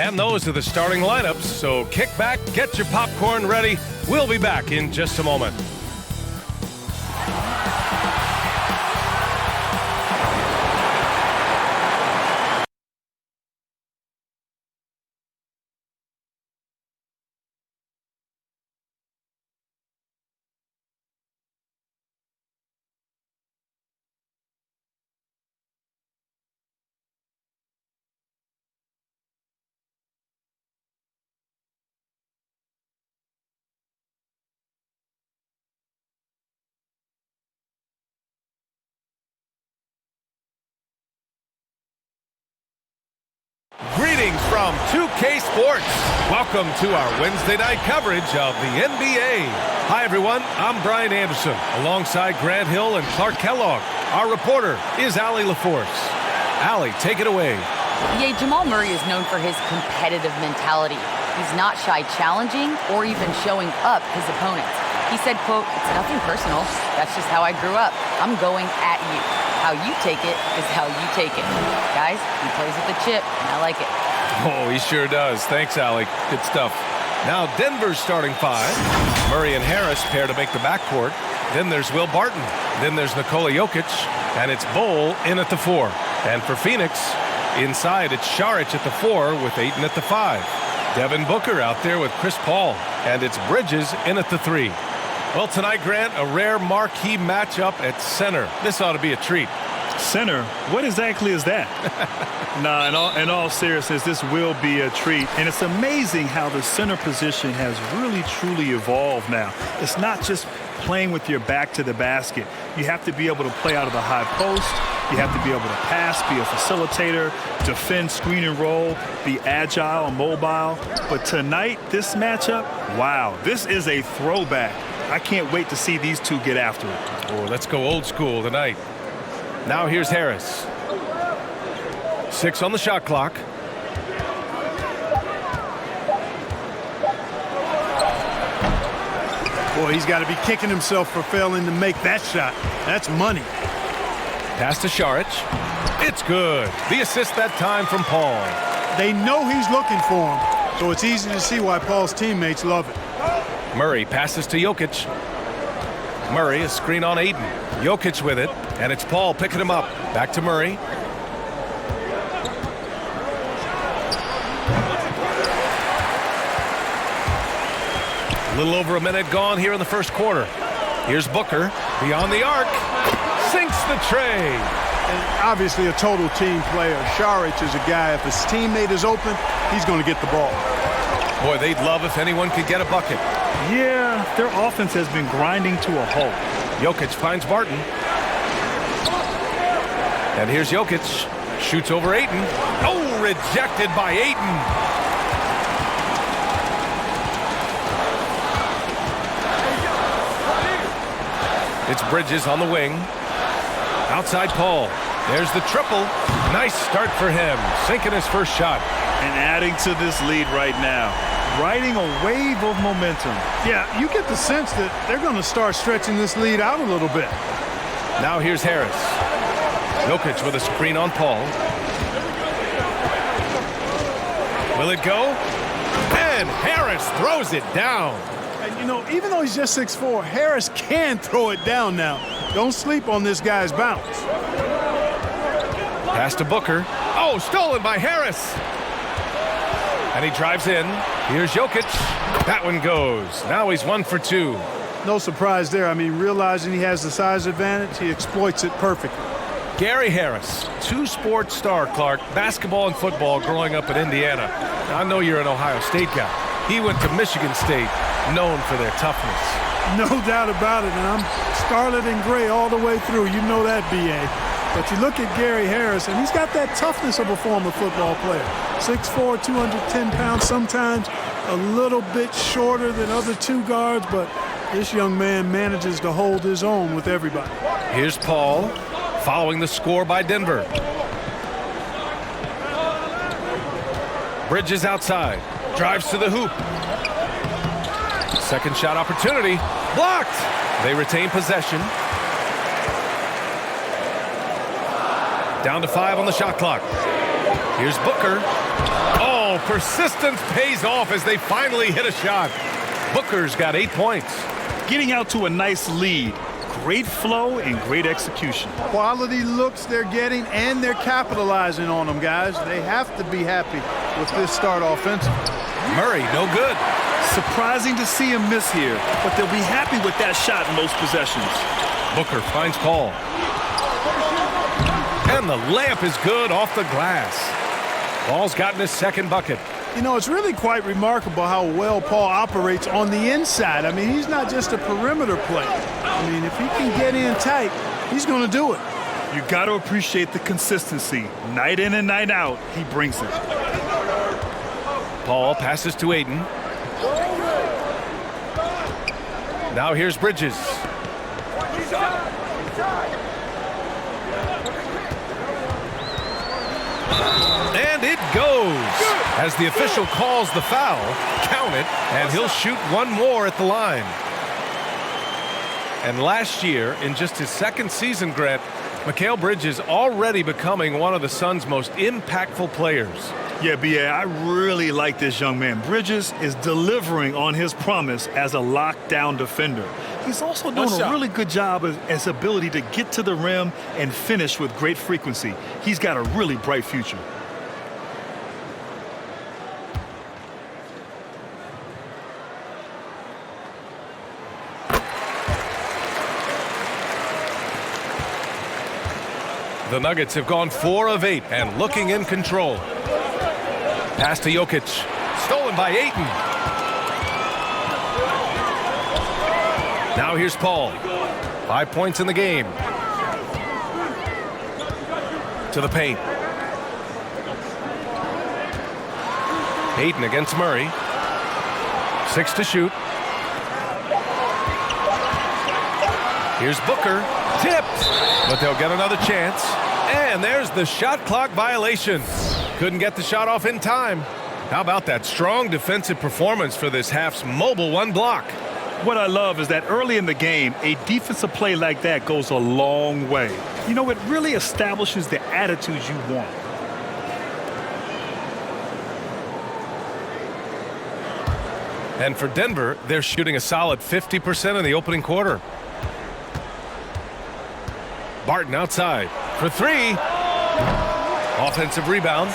And those are the starting lineups, so kick back, get your popcorn ready. We'll be back in just a moment. Greetings from 2K Sports. Welcome to our Wednesday night coverage of the NBA. Hi, everyone. I'm Brian Anderson, alongside Grant Hill and Clark Kellogg. Our reporter is Allie LaForce. Allie, take it away. Yeah, Jamal Murray is known for his competitive mentality. He's not shy challenging or even showing up his opponents. He said, quote, "It's nothing personal. That's just how I grew up. I'm going at you. How you take it is how you take it." Guys, he plays with the chip, and I like it. Oh, he sure does. Thanks, Allie. Good stuff. Now, Denver's starting five. Murray and Harris pair to make the backcourt. Then there's Will Barton. Then there's Nikola Jokic. And it's Bol in at the 4. And for Phoenix, inside it's Šarić at the 4 with Ayton at the 5. Devin Booker out there with Chris Paul. And it's Bridges in at the 3. Well, tonight, Grant, a rare marquee matchup at center. This ought to be a treat. Center? What exactly is that? Nah, in all seriousness, this will be a treat. And it's amazing how the center position has really, truly evolved now. It's not just playing with your back to the basket. You have to be able to play out of the high post. You have to be able to pass, be a facilitator, defend, screen and roll, be agile and mobile. But tonight, this matchup, wow, this is a throwback. I can't wait to see these two get after it. Oh, let's go old school tonight. Now here's Harris. 6 on the shot clock. Boy, he's got to be kicking himself for failing to make that shot. That's money. Pass to Šarić. It's good. The assist that time from Paul. They know he's looking for him, so it's easy to see why Paul's teammates love it. Murray passes to Jokic. Murray, a screen on Ayton. Jokic with it, and it's Paul picking him up. Back to Murray. A little over a minute gone here in the first quarter. Here's Booker, beyond the arc. Sinks the tray. And obviously a total team player. Šarić is a guy, if his teammate is open, he's going to get the ball. Boy, they'd love if anyone could get a bucket. Yeah, their offense has been grinding to a halt. Jokic finds Barton. And here's Jokic. Shoots over Ayton. Oh, rejected by Ayton. It's Bridges on the wing. Outside Paul. There's the triple. Nice start for him. Sinking his first shot. And adding to this lead right now. Riding a wave of momentum. Yeah, you get the sense that they're going to start stretching this lead out a little bit. Now here's Harris. Jokic with a screen on Paul. Will it go? And Harris throws it down. And, you know, even though he's just 6'4", Harris can throw it down now. Don't sleep on this guy's bounce. Pass to Booker. Oh, stolen by Harris. And he drives in. Here's Jokic. That one goes. Now he's 1 for 2. No surprise there. I mean, realizing he has the size advantage, he exploits it perfectly. Gary Harris, two-sport star, Clark, basketball and football growing up in Indiana. I know you're an Ohio State guy. He went to Michigan State, known for their toughness. No doubt about it, and I'm scarlet and gray all the way through. You know that, B.A. But you look at Gary Harris, and he's got that toughness of a former football player. 6'4", 210 pounds, sometimes a little bit shorter than other two guards, but this young man manages to hold his own with everybody. Here's Paul, following the score by Denver. Bridges outside, drives to the hoop. Second shot opportunity, blocked. They retain possession. Down to 5 on the shot clock. Here's Booker. Oh, Oh, persistence pays off as they finally hit a shot. Booker's got 8 points. Getting out to a nice lead. Great flow and great execution. Quality looks they're getting, and they're capitalizing on them, guys. They have to be happy with this start offensively. Murray, no good. Surprising to see him miss here, but they'll be happy with that shot in most possessions. Booker finds Paul. And the layup is good off the glass. Paul's gotten his second bucket. You know, it's really quite remarkable how well Paul operates on the inside. I mean, he's not just a perimeter player. I mean, if he can get in tight, he's going to do it. You got to appreciate the consistency. Night in and night out, he brings it. Paul passes to Ayton. Now here's Bridges. And it goes. As the official calls the foul, count it, and he'll shoot one more at the line. And last year, in just his second season, Grant, Mikal Bridges already becoming one of the Suns' most impactful players. Yeah, B.A., I really like this young man. Bridges is delivering on his promise as a lockdown defender. He's also doing a really good job of his ability to get to the rim and finish with great frequency. He's got a really bright future. The Nuggets have gone 4 of 8 and looking in control. Pass to Jokic. Stolen by Ayton. Now here's Paul. 5 points in the game. To the paint. Ayton against Murray. 6 to shoot. Here's Booker. Tipped. But they'll get another chance. And there's the shot clock violation. Couldn't get the shot off in time. How about that strong defensive performance for this half's mobile one block? What I love is that early in the game, a defensive play like that goes a long way. You know, it really establishes the attitude you want. And for Denver, they're shooting a solid 50% in the opening quarter. Barton outside for 3. Offensive rebound.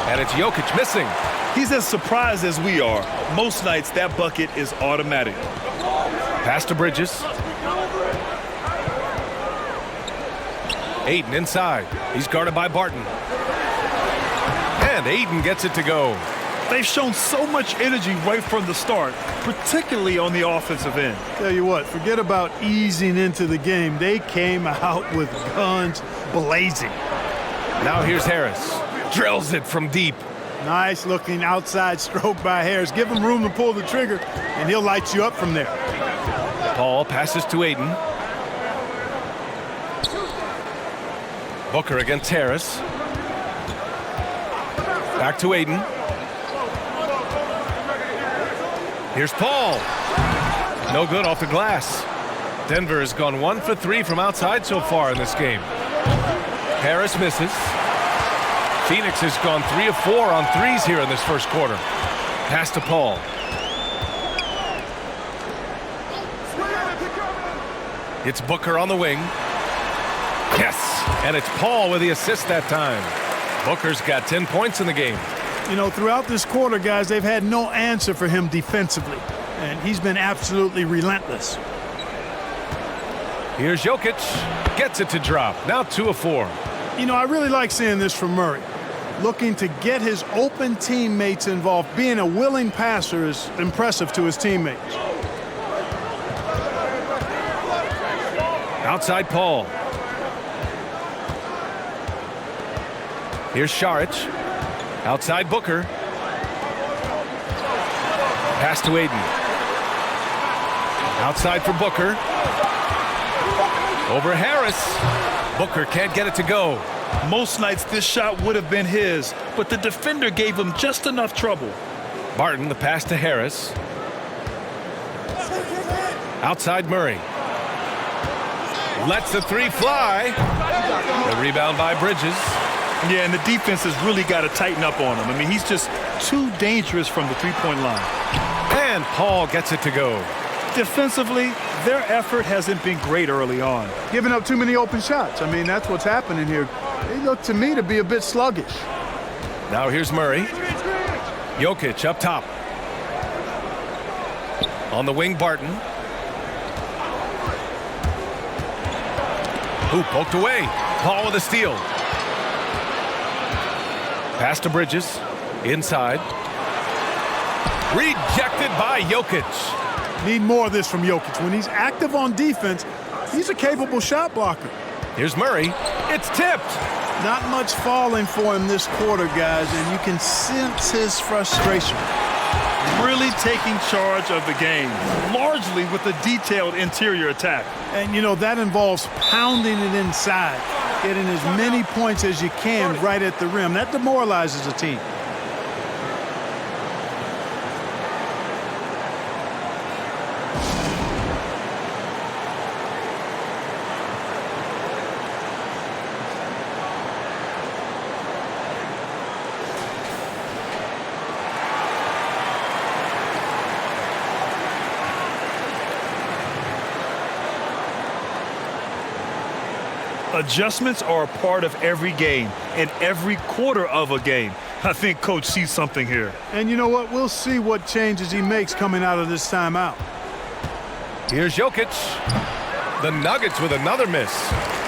And it's Jokic missing. He's as surprised as we are. Most nights, that bucket is automatic. Pass to Bridges. Ayton inside. He's guarded by Barton. And Ayton gets it to go. They've shown so much energy right from the start, particularly on the offensive end. Tell you what, forget about easing into the game. They came out with guns blazing. Now here's Harris. Drills it from deep. Nice looking outside stroke by Harris. Give him room to pull the trigger, and he'll light you up from there. Paul passes to Ayton. Booker against Harris. Back to Ayton. Here's Paul. No good off the glass. Denver has gone 1 for 3 from outside so far in this game. Harris misses. Phoenix has gone 3 of 4 on threes here in this first quarter. Pass to Paul. It's Booker on the wing. Yes, and it's Paul with the assist that time. Booker's got 10 points in the game. You know, throughout this quarter, guys, they've had no answer for him defensively, and he's been absolutely relentless. Here's Jokic. Gets it to drop. Now 2 of 4. You know, I really like seeing this from Murray. Looking to get his open teammates involved. Being a willing passer is impressive to his teammates. Outside Paul. Here's Saric. Outside Booker. Pass to Ayton. Outside for Booker. Over Harris. Booker can't get it to go. Most nights this shot would have been his, but the defender gave him just enough trouble. Barton, the pass to Harris. Outside Murray. Lets the 3 fly. The rebound by Bridges. Yeah, and the defense has really got to tighten up on him. I mean, he's just too dangerous from the three-point line. And Paul gets it to go. Defensively, their effort hasn't been great early on. Giving up too many open shots. I mean, that's what's happening here. They look to me to be a bit sluggish. Now here's Murray. Jokic up top. On the wing, Barton. Hoop poked away. Paul with a steal. Pass to Bridges. Inside. Rejected by Jokic. Need more of this from Jokic. When he's active on defense, he's a capable shot blocker. Here's Murray. It's tipped. Not much falling for him this quarter, guys, and you can sense his frustration. Really taking charge of the game, largely with a detailed interior attack. And, you know, that involves pounding it inside, getting as many points as you can right at the rim. That demoralizes a team. Adjustments are a part of every game and every quarter of a game. I think Coach sees something here. And you know what? We'll see what changes he makes coming out of this timeout. Here's Jokic. The Nuggets with another miss.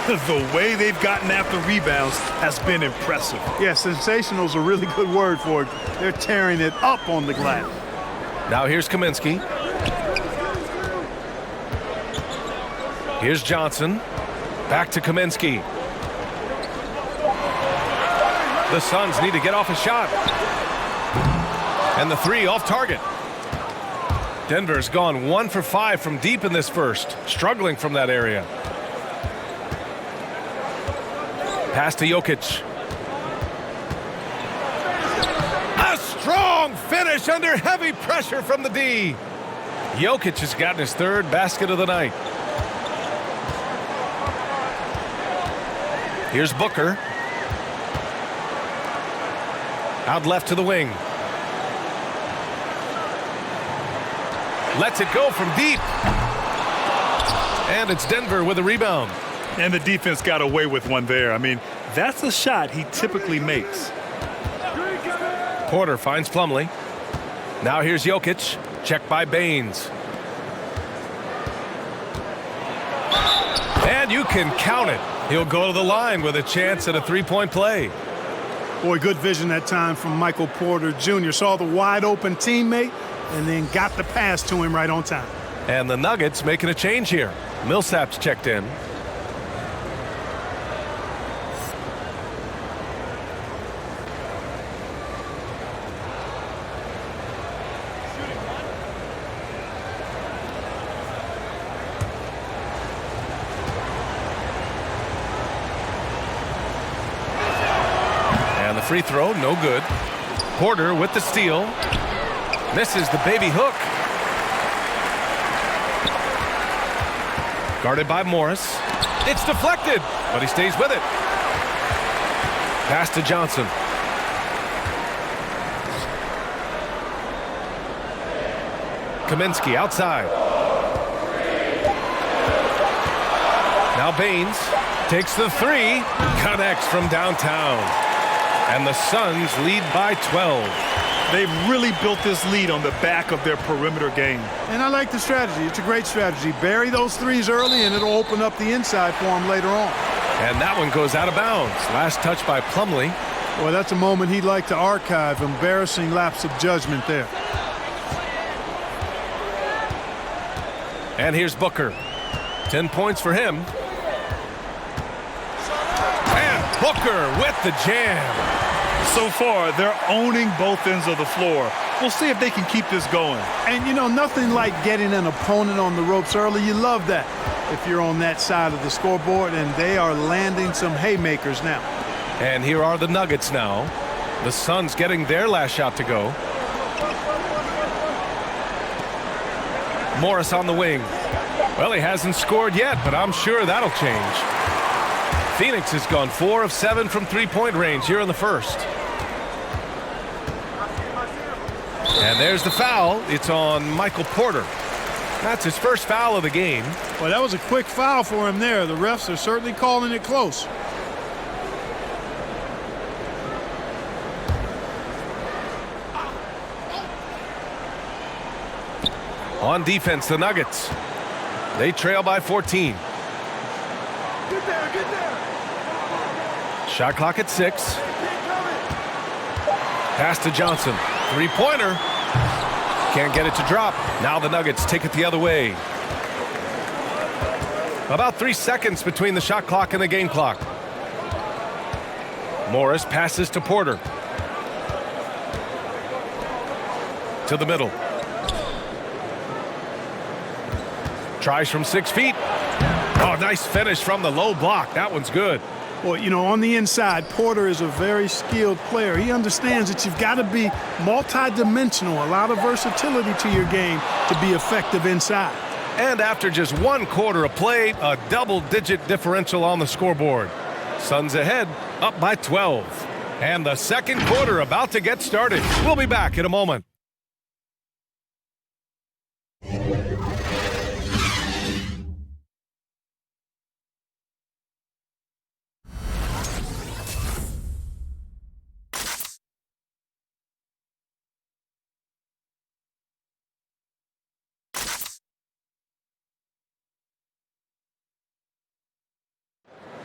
The way they've gotten after rebounds has been impressive. Yeah, sensational is a really good word for it. They're tearing it up on the glass. Now here's Kaminsky. Here's Johnson. Back to Kaminsky. The Suns need to get off a shot. And the three off target. Denver's gone 1 for 5 from deep in this first, struggling from that area. Pass to Jokic. A strong finish under heavy pressure from the D. Jokic has gotten his third basket of the night. Here's Booker. Out left to the wing. Lets it go from deep. And it's Denver with a rebound. And the defense got away with one there. I mean, that's a shot he typically makes. Porter finds Plumlee. Now here's Jokic. Checked by Baines. And you can count it. He'll go to the line with a chance at a three-point play. Boy, good vision that time from Michael Porter Jr. Saw the wide-open teammate and then got the pass to him right on time. And the Nuggets making a change here. Millsap's checked in. Free throw, no good. Porter with the steal. Misses the baby hook. Guarded by Morris. It's deflected, but he stays with it. Pass to Johnson. Kaminsky outside. Now Baines takes the three. Connects from downtown. And the Suns lead by 12. They've really built this lead on the back of their perimeter game. And I like the strategy. It's a great strategy. Bury those threes early, and it'll open up the inside for them later on. And that one goes out of bounds. Last touch by Plumlee. Well, that's a moment he'd like to archive. Embarrassing lapse of judgment there. And here's Booker. 10 points for him. And Booker with the jam. So far, they're owning both ends of the floor. We'll see if they can keep this going. And, you know, nothing like getting an opponent on the ropes early. You love that if you're on that side of the scoreboard, and they are landing some haymakers now. And here are the Nuggets now. The Suns getting their last shot to go. Morris on the wing. Well, he hasn't scored yet, but I'm sure that'll change. Phoenix has gone 4 of 7 from three-point range here in the first. And there's the foul. It's on Michael Porter. That's his first foul of the game. Well, that was a quick foul for him there. The refs are certainly calling it close. On defense, the Nuggets. They trail by 14. Get there. Shot clock at 6. Pass to Johnson. Three-pointer. Can't get it to drop. Now the Nuggets take it the other way. About 3 seconds between the shot clock and the game clock. Morris passes to Porter. To the middle. Tries from 6 feet. Oh, nice finish from the low block. That one's good. Well, you know, on the inside, Porter is a very skilled player. He understands that you've got to be multi-dimensional, a lot of versatility to your game to be effective inside. And after just 1 quarter of play, a double-digit differential on the scoreboard. Suns ahead, up by 12. And the second quarter about to get started. We'll be back in a moment.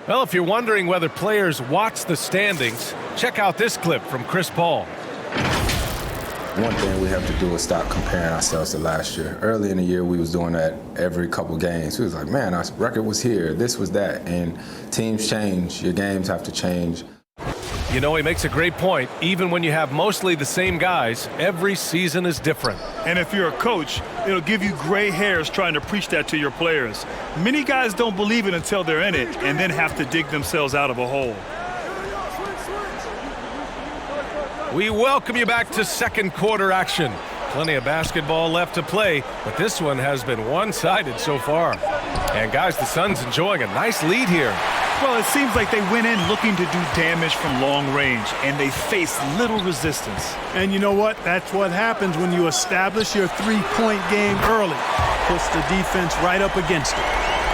Well, if you're wondering whether players watch the standings, check out this clip from Chris Paul. One thing we have to do is stop comparing ourselves to last year. Early in the year, we was doing that every couple games. We was like, man, our record was here, this was that. And teams change, your games have to change. You know, he makes a great point. Even when you have mostly the same guys, every season is different. And if you're a coach, it'll give you gray hairs trying to preach that to your players. Many guys don't believe it until they're in it and then have to dig themselves out of a hole. We welcome you back to second quarter action. Plenty of basketball left to play, but this one has been one-sided so far. And guys, the Suns enjoying a nice lead here. Well, it seems like they went in looking to do damage from long range, and they faced little resistance. And you know what? That's what happens when you establish your three-point game early. Puts the defense right up against it.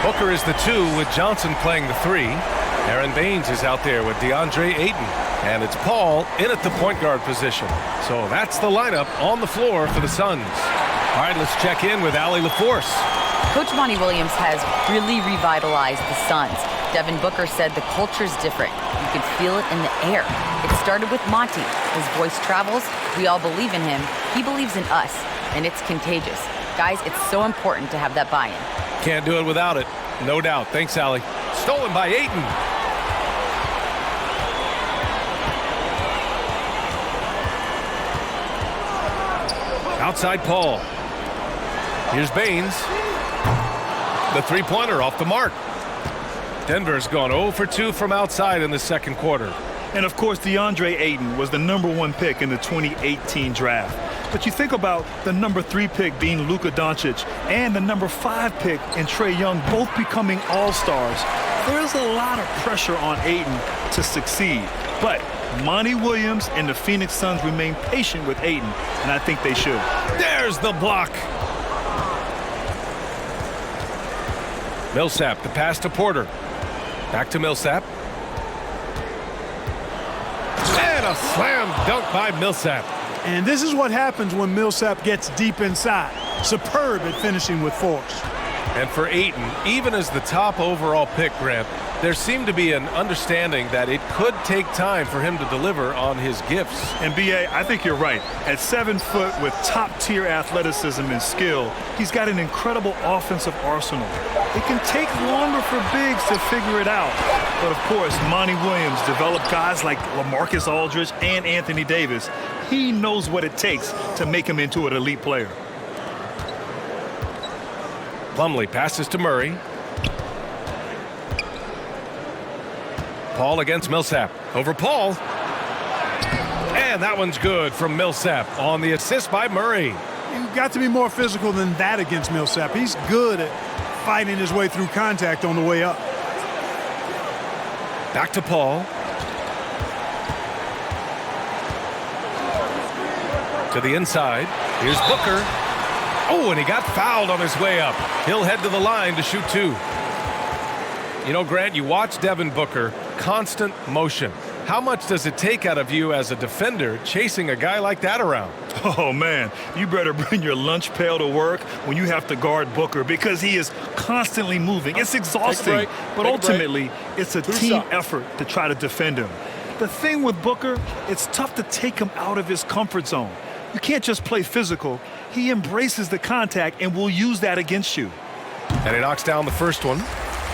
Booker is the 2 with Johnson playing the 3. Aaron Baines is out there with DeAndre Ayton. And it's Paul in at the point guard position. So that's the lineup on the floor for the Suns. All right, let's check in with Allie LaForce. Coach Monty Williams has really revitalized the Suns. Devin Booker said the culture's different. You can feel it in the air. It started with Monty. His voice travels. We all believe in him. He believes in us, and it's contagious. Guys, it's so important to have that buy-in. Can't do it without it. No doubt. Thanks, Allie. Stolen by Ayton. Outside Paul. Here's Baines. The three-pointer off the mark. Denver's gone 0 for 2 from outside in the second quarter. And of course, DeAndre Ayton was the #1 pick in the 2018 draft. But you think about the #3 pick being Luka Doncic and the #5 pick in Trae Young both becoming all-stars. There's a lot of pressure on Ayton to succeed. But Monty Williams and the Phoenix Suns remain patient with Ayton, and I think they should. There's the block. Millsap, the pass to Porter. Back to Millsap. And a slam dunk by Millsap. And this is what happens when Millsap gets deep inside. Superb at finishing with force. And for Ayton, even as the top overall pick, Grant, there seemed to be an understanding that it could take time for him to deliver on his gifts. And B.A., I think you're right. At 7 foot with top-tier athleticism and skill, he's got an incredible offensive arsenal. It can take longer for bigs to figure it out. But, of course, Monty Williams developed guys like LaMarcus Aldridge and Anthony Davis. He knows what it takes to make him into an elite player. Plumlee passes to Murray. Paul against Millsap. Over Paul. And that one's good from Millsap on the assist by Murray. You've got to be more physical than that against Millsap. He's good at fighting his way through contact on the way up. Back to Paul. To the inside. Here's Booker. Oh, and he got fouled on his way up. He'll head to the line to shoot 2. You know, Grant, you watch Devin Booker, constant motion. How much does it take out of you as a defender chasing a guy like that around? Oh, man, you better bring your lunch pail to work when you have to guard Booker because he is constantly moving. It's exhausting, but ultimately, it's a team effort to try to defend him. The thing with Booker, it's tough to take him out of his comfort zone. You can't just play physical. He embraces the contact and will use that against you. And he knocks down the first one.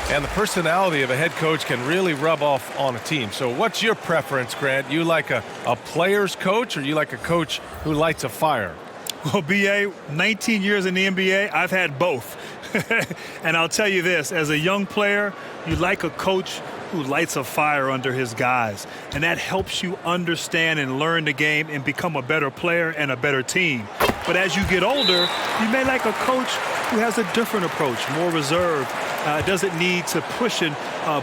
And the personality of a head coach can really rub off on a team. So what's your preference, Grant? You like a player's coach or you like a coach who lights a fire? Well, B.A., 19 years in the NBA, I've had both. And I'll tell you this, as a young player, you like a coach who lights a fire under his guys. And that helps you understand and learn the game and become a better player and a better team. But as you get older, you may like a coach who has a different approach, more reserved, doesn't need to push and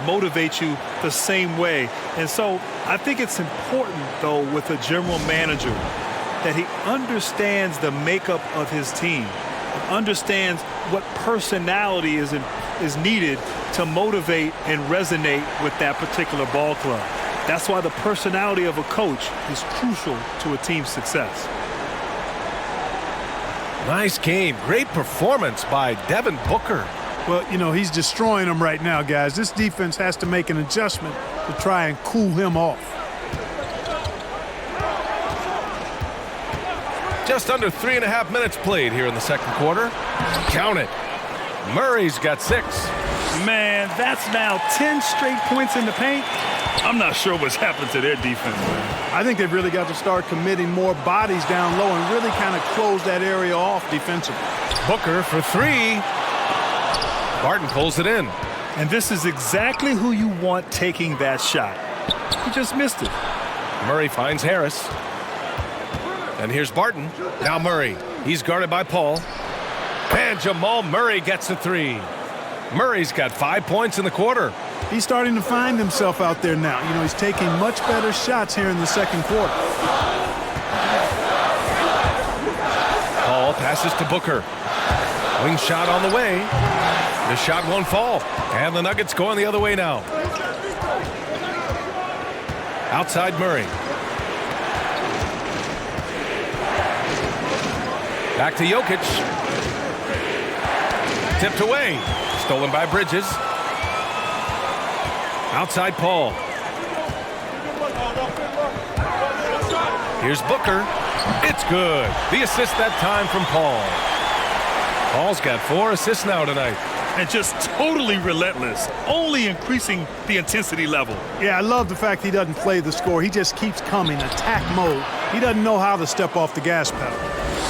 motivate you the same way. And so I think it's important, though, with a general manager that he understands the makeup of his team, understands what personality is needed to motivate and resonate with that particular ball club. That's why the personality of a coach is crucial to a team's success. Nice game. Great performance by Devin Booker. Well, you know, he's destroying them right now, guys. This defense has to make an adjustment to try and cool him off. Just under 3.5 minutes played here in the second quarter. Count it. Murray's got 6. Man, that's now 10 straight points in the paint. I'm not sure what's happened to their defense, man. I think they've really got to start committing more bodies down low and really kind of close that area off defensively. Booker for 3. Barton pulls it in. And this is exactly who you want taking that shot. He just missed it. Murray finds Harris. And here's Barton. Now Murray. He's guarded by Paul. And Jamal Murray gets a 3. Murray's got 5 points in the quarter. He's starting to find himself out there now. You know, he's taking much better shots here in the second quarter. Paul passes to Booker. Wing shot on the way. The shot won't fall. And the Nuggets going the other way now. Outside Murray. Back to Jokic. Tipped away. Stolen by Bridges. Outside Paul. Here's Booker. It's good. The assist that time from Paul. Paul's got 4 assists now tonight. And just totally relentless, only increasing the intensity level. Yeah, I love the fact he doesn't play the score. He just keeps coming, attack mode. He doesn't know how to step off the gas pedal.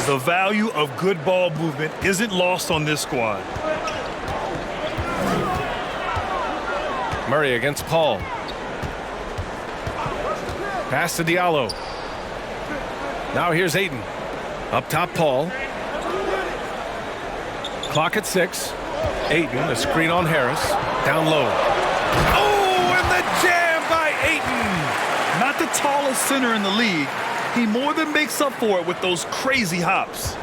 The value of good ball movement isn't lost on this squad. Murray against Paul. Pass to Diallo. Now here's Ayton. Up top, Paul. Clock at 6. Ayton, a screen on Harris. Down low. Oh, and the jam by Ayton! Not the tallest center in the league. He more than makes up for it with those crazy hops.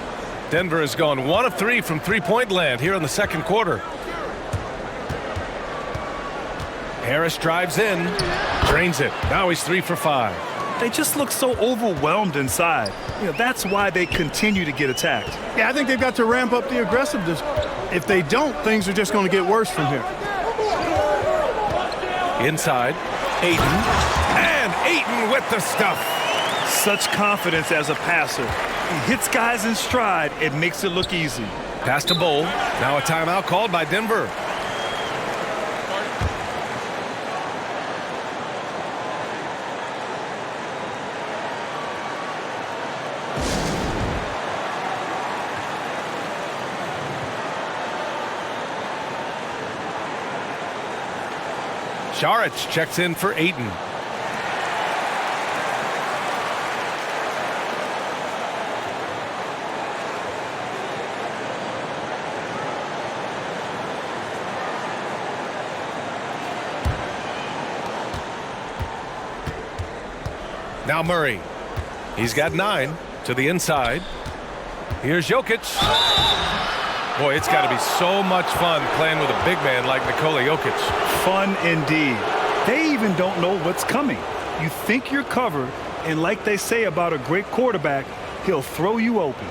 Denver has gone 1 of 3 from three-point land here in the second quarter. Harris drives in, drains it. Now he's 3 for 5. They just look so overwhelmed inside. You know, that's why they continue to get attacked. Yeah, I think they've got to ramp up the aggressiveness. If they don't, things are just going to get worse from here. Inside, Ayton. And Ayton with the stuff. Such confidence as a passer. He hits guys in stride. It makes it look easy. Pass to Bowl. Now a timeout called by Denver. Saric checks in for Ayton. Now Murray. He's got 9 to the inside. Here's Jokic. Boy, it's got to be so much fun playing with a big man like Nikola Jokic. Fun indeed. They even don't know what's coming. You think you're covered, and like they say about a great quarterback, he'll throw you open.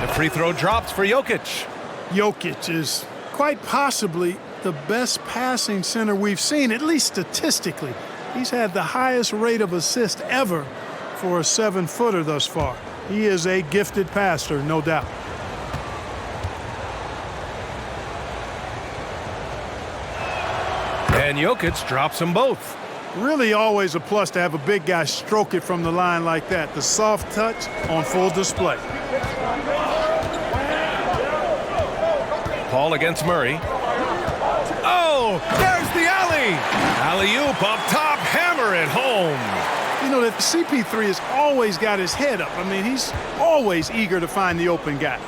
The free throw drops for Jokic. Jokic is quite possibly the best passing center we've seen, at least statistically. He's had the highest rate of assist ever for a 7-footer thus far. He is a gifted passer, no doubt. And Jokic drops them both. Really always a plus to have a big guy stroke it from the line like that. The soft touch on full display. Paul against Murray. Oh, there's the alley. Alley-oop up top, hammer it home. You know, that CP3 has always got his head up. I mean, he's always eager to find the open guy.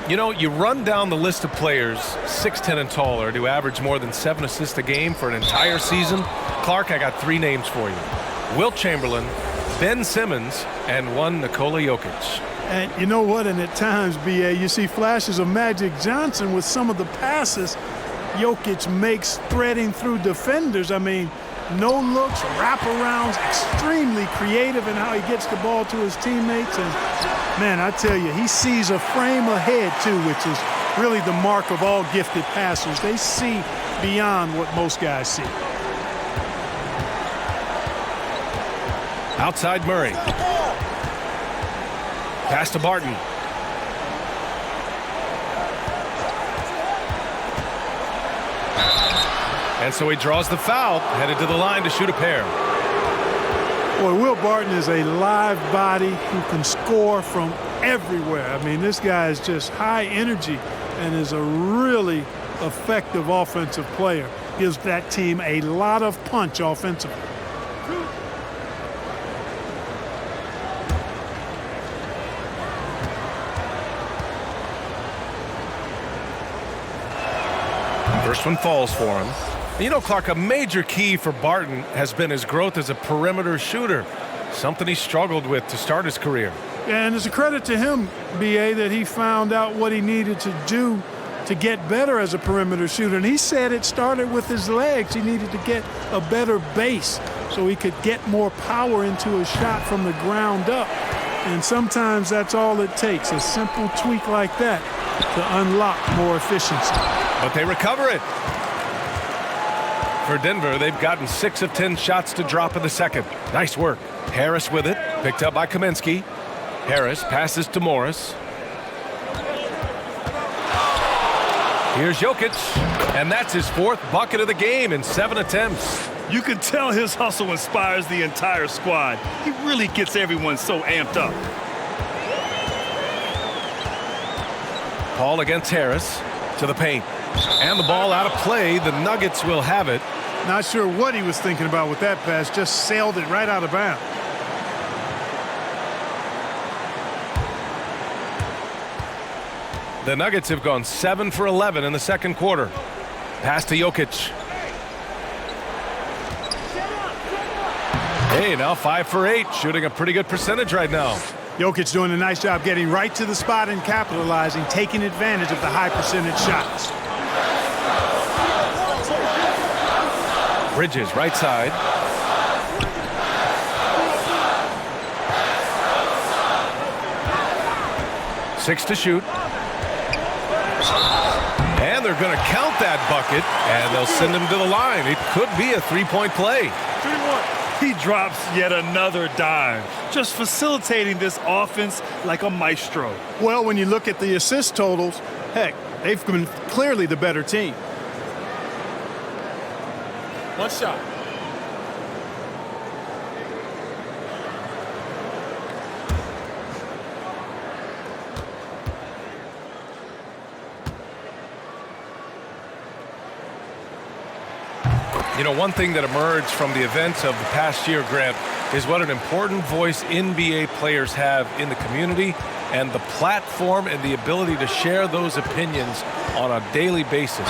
You know, you run down the list of players 6'10" and taller to average more than 7 assists a game for an entire season. Clark, I got 3 names for you. Wilt Chamberlain, Ben Simmons, and one Nikola Jokic. And you know what? And at times, B.A., you see flashes of Magic Johnson with some of the passes Jokic makes threading through defenders. I mean, no looks, wraparounds, extremely creative in how he gets the ball to his teammates. And, man, I tell you, he sees a frame ahead, too, which is really the mark of all gifted passers. They see beyond what most guys see. Outside Murray. Pass to Barton. And so he draws the foul, headed to the line to shoot a pair. Boy, Will Barton is a live body who can score from everywhere. I mean, this guy is just high energy and is a really effective offensive player. Gives that team a lot of punch offensively. First one falls for him. You know, Clark, a major key for Barton has been his growth as a perimeter shooter, something he struggled with to start his career. And it's a credit to him, B.A., that he found out what he needed to do to get better as a perimeter shooter. And he said it started with his legs. He needed to get a better base so he could get more power into his shot from the ground up. And sometimes that's all it takes, a simple tweak like that to unlock more efficiency. But they recover it. For Denver, they've gotten 6 of 10 shots to drop in the second. Nice work. Harris with it, picked up by Kaminsky. Harris passes to Morris. Here's Jokic, and that's his 4th bucket of the game in 7 attempts. You can tell his hustle inspires the entire squad. He really gets everyone so amped up. Paul against Harris to the paint. And the ball out of play. The Nuggets will have it. Not sure what he was thinking about with that pass. Just sailed it right out of bounds. The Nuggets have gone 7 for 11 in the second quarter. Pass to Jokic. Hey, now 5 for 8, shooting a pretty good percentage right now. Jokic doing a nice job getting right to the spot and capitalizing, taking advantage of the high percentage shots. Bridges, right side. Six to shoot. And they're going to count that bucket, and they'll send him to the line. It could be a three-point play. He drops yet another dime, just facilitating this offense like a maestro. Well, when you look at the assist totals, heck, they've been clearly the better team. One shot. You know, one thing that emerged from the events of the past year, Grant, is what an important voice NBA players have in the community and the platform and the ability to share those opinions on a daily basis.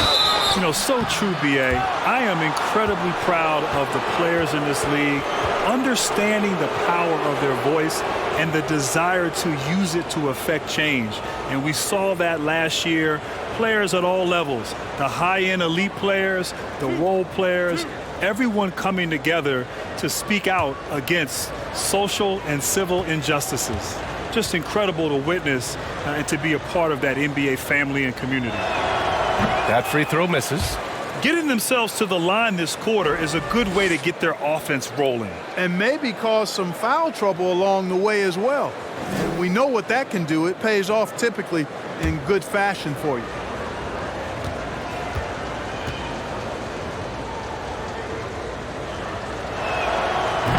You know, so true, B.A. I am incredibly proud of the players in this league, understanding the power of their voice and the desire to use it to affect change. And we saw that last year. Players at all levels, the high-end elite players, the role players, everyone coming together to speak out against social and civil injustices. Just incredible to witness and to be a part of that NBA family and community. That free throw misses. Getting themselves to the line this quarter is a good way to get their offense rolling. And maybe cause some foul trouble along the way as well. And we know what that can do. It pays off typically in good fashion for you.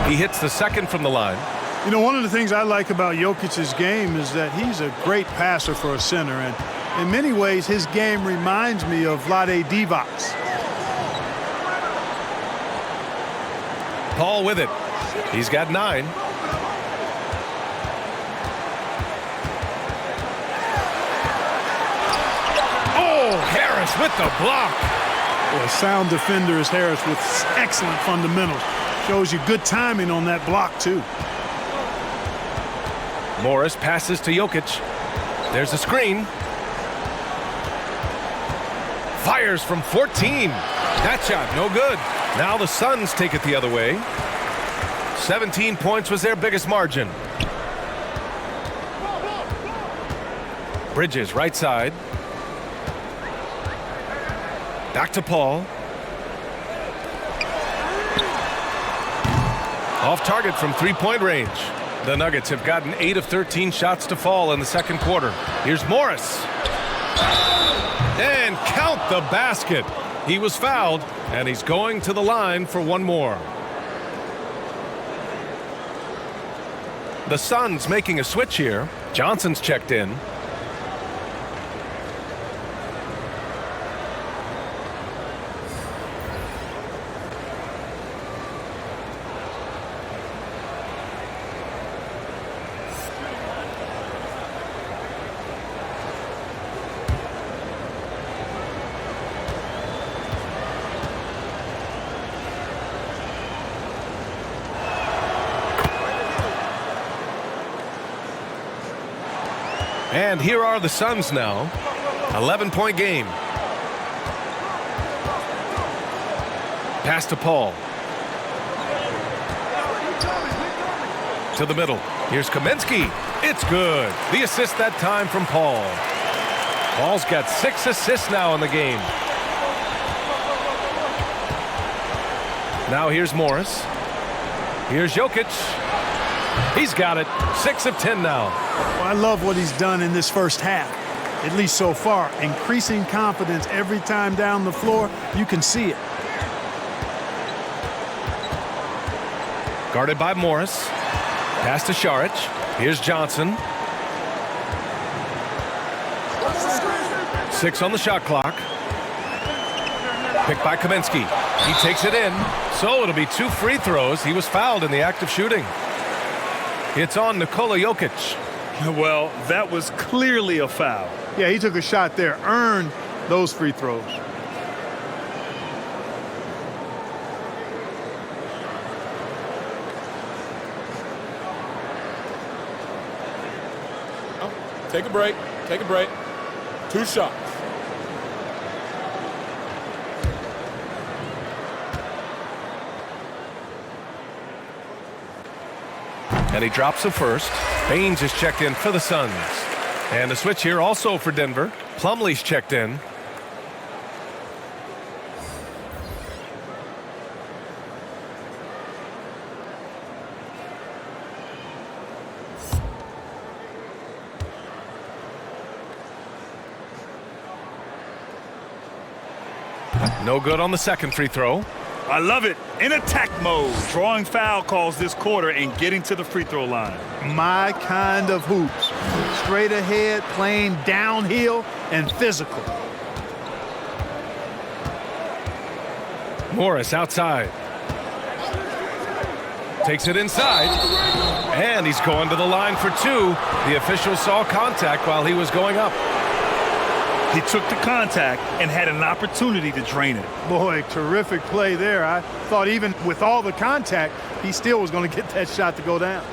He hits the second from the line. You know, one of the things I like about Jokic's game is that he's a great passer for a center. And in many ways, his game reminds me of Vlade Divac's. Paul with it. He's got 9. Oh, Harris with the block. Well, a sound defender is Harris with excellent fundamentals. Shows you good timing on that block, too. Morris passes to Jokic. There's a screen. Fires from 14. That shot, no good. Now the Suns take it the other way. 17 points was their biggest margin. Bridges, right side. Back to Paul. Off target from three-point range. The Nuggets have gotten 8 of 13 shots to fall in the second quarter. Here's Morris. And count the basket. He was fouled, and he's going to the line for one more. The Suns making a switch here. Johnson's checked in. And here are the Suns now. 11-point game. Pass to Paul. To the middle. Here's Kaminsky. It's good. The assist that time from Paul. Paul's got 6 assists now in the game. Now here's Morris. Here's Jokic. He's got it. 6 of 10 now. Well, I love what he's done in this first half, at least so far. Increasing confidence every time down the floor. You can see it. Guarded by Morris. Pass to Šarić. Here's Johnson. 6 on the shot clock. Picked by Kaminsky. He takes it in. So it'll be 2 free throws. He was fouled in the act of shooting. It's on Nikola Jokic. Well, that was clearly a foul. Yeah, he took a shot there, earned those free throws. Take a break. Take a break. 2 shots. And he drops the first. Baines is checked in for the Suns. And a switch here also for Denver. Plumlee's checked in. No good on the second free throw. I love it. In attack mode, drawing foul calls this quarter and getting to the free throw line. My kind of hoops. Straight ahead, playing downhill, and physical. Morris outside. Takes it inside. And he's going to the line for two. The official saw contact while he was going up. He took the contact and had an opportunity to drain it. Boy, terrific play there. I thought even with all the contact, he still was going to get that shot to go down.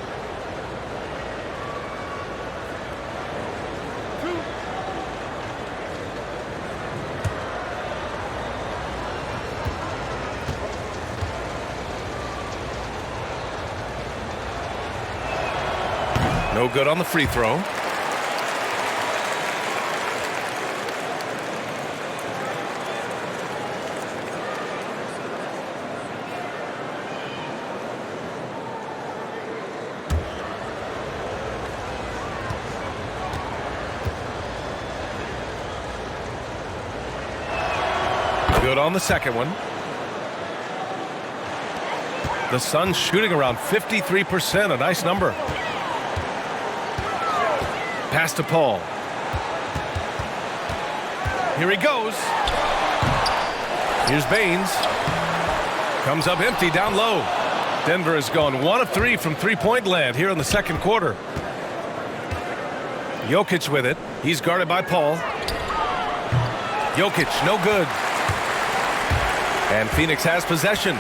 No good on the free throw. Good on the second one. The Suns shooting around 53%, a nice number. Pass to Paul. Here he goes. Here's Baines. Comes up empty down low. Denver has gone 1 of 3 from three-point land here in the second quarter. Jokic with it. He's guarded by Paul. Jokic, no good. And Phoenix has possession.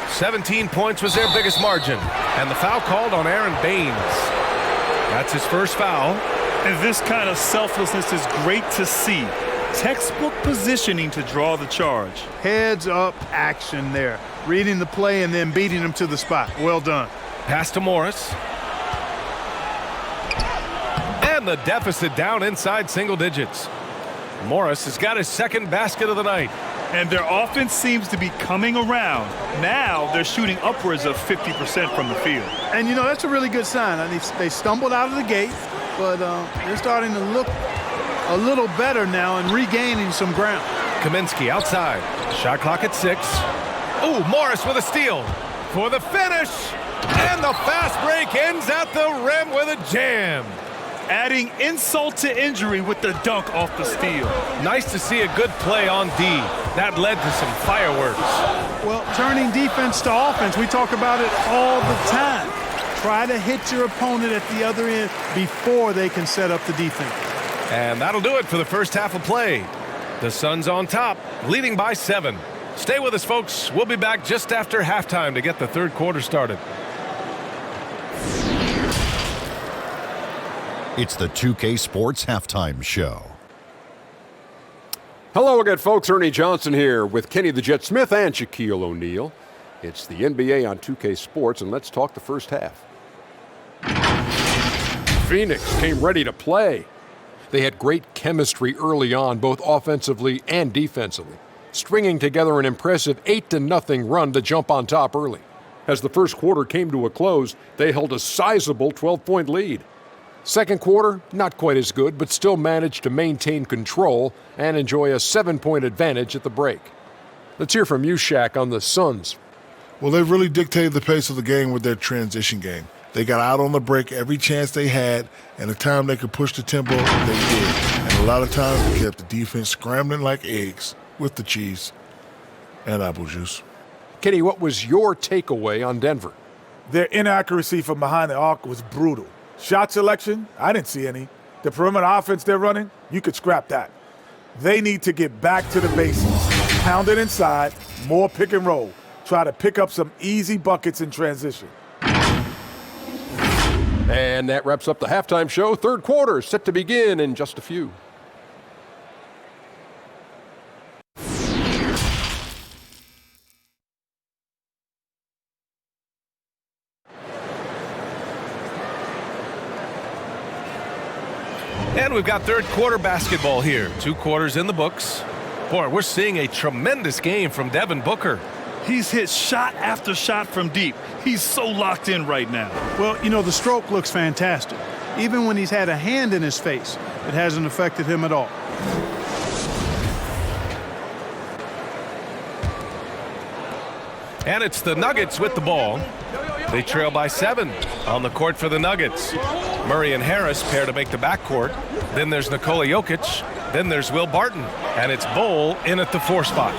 17 points was their biggest margin. And the foul called on Aaron Baines. That's his first foul. And this kind of selflessness is great to see. Textbook positioning to draw the charge. Heads up action there. Reading the play and then beating him to the spot. Well done. Pass to Morris. And the deficit down inside single digits. Morris has got his second basket of the night. And their offense seems to be coming around. Now they're shooting upwards of 50% from the field. And, you know, that's a really good sign. I mean, they stumbled out of the gate, but they're starting to look a little better now and regaining some ground. Kaminsky outside. Shot clock at 6. Oh, Morris with a steal for the finish. And the fast break ends at the rim with a jam. Adding insult to injury with the dunk off the steal. Nice to see a good play on D. That led to some fireworks. Well, turning defense to offense, we talk about it all the time. Try to hit your opponent at the other end before they can set up the defense. And that'll do it for the first half of play. The Suns on top, leading by 7. Stay with us, folks. We'll be back just after halftime to get the third quarter started. It's the 2K Sports Halftime Show. Hello again, folks. Ernie Johnson here with Kenny the Jet Smith and Shaquille O'Neal. It's the NBA on 2K Sports, and let's talk the first half. Phoenix came ready to play. They had great chemistry early on, both offensively and defensively, stringing together an impressive 8-0 run to jump on top early. As the first quarter came to a close, they held a sizable 12-point lead. Second quarter, not quite as good, but still managed to maintain control and enjoy a 7-point advantage at the break. Let's hear from you, Shaq, on the Suns. Well, they've really dictated the pace of the game with their transition game. They got out on the break every chance they had, and the time they could push the tempo, they did. And a lot of times they kept the defense scrambling like eggs with the cheese and apple juice. Kenny, what was your takeaway on Denver? Their inaccuracy from behind the arc was brutal. Shot selection, I didn't see any. The perimeter offense they're running, you could scrap that. They need to get back to the basics. Pound it inside, more pick and roll. Try to pick up some easy buckets in transition. And that wraps up the halftime show. Third quarter set to begin in just a few. And we've got third quarter basketball here. 2 quarters in the books. Boy, we're seeing a tremendous game from Devin Booker. He's hit shot after shot from deep. He's so locked in right now. Well, you know, the stroke looks fantastic. Even when he's had a hand in his face, it hasn't affected him at all. And it's the Nuggets with the ball. They trail by 7 on the court for the Nuggets. Murray and Harris pair to make the backcourt. Then there's Nikola Jokic. Then there's Will Barton. And it's Bol in at the 4 spot.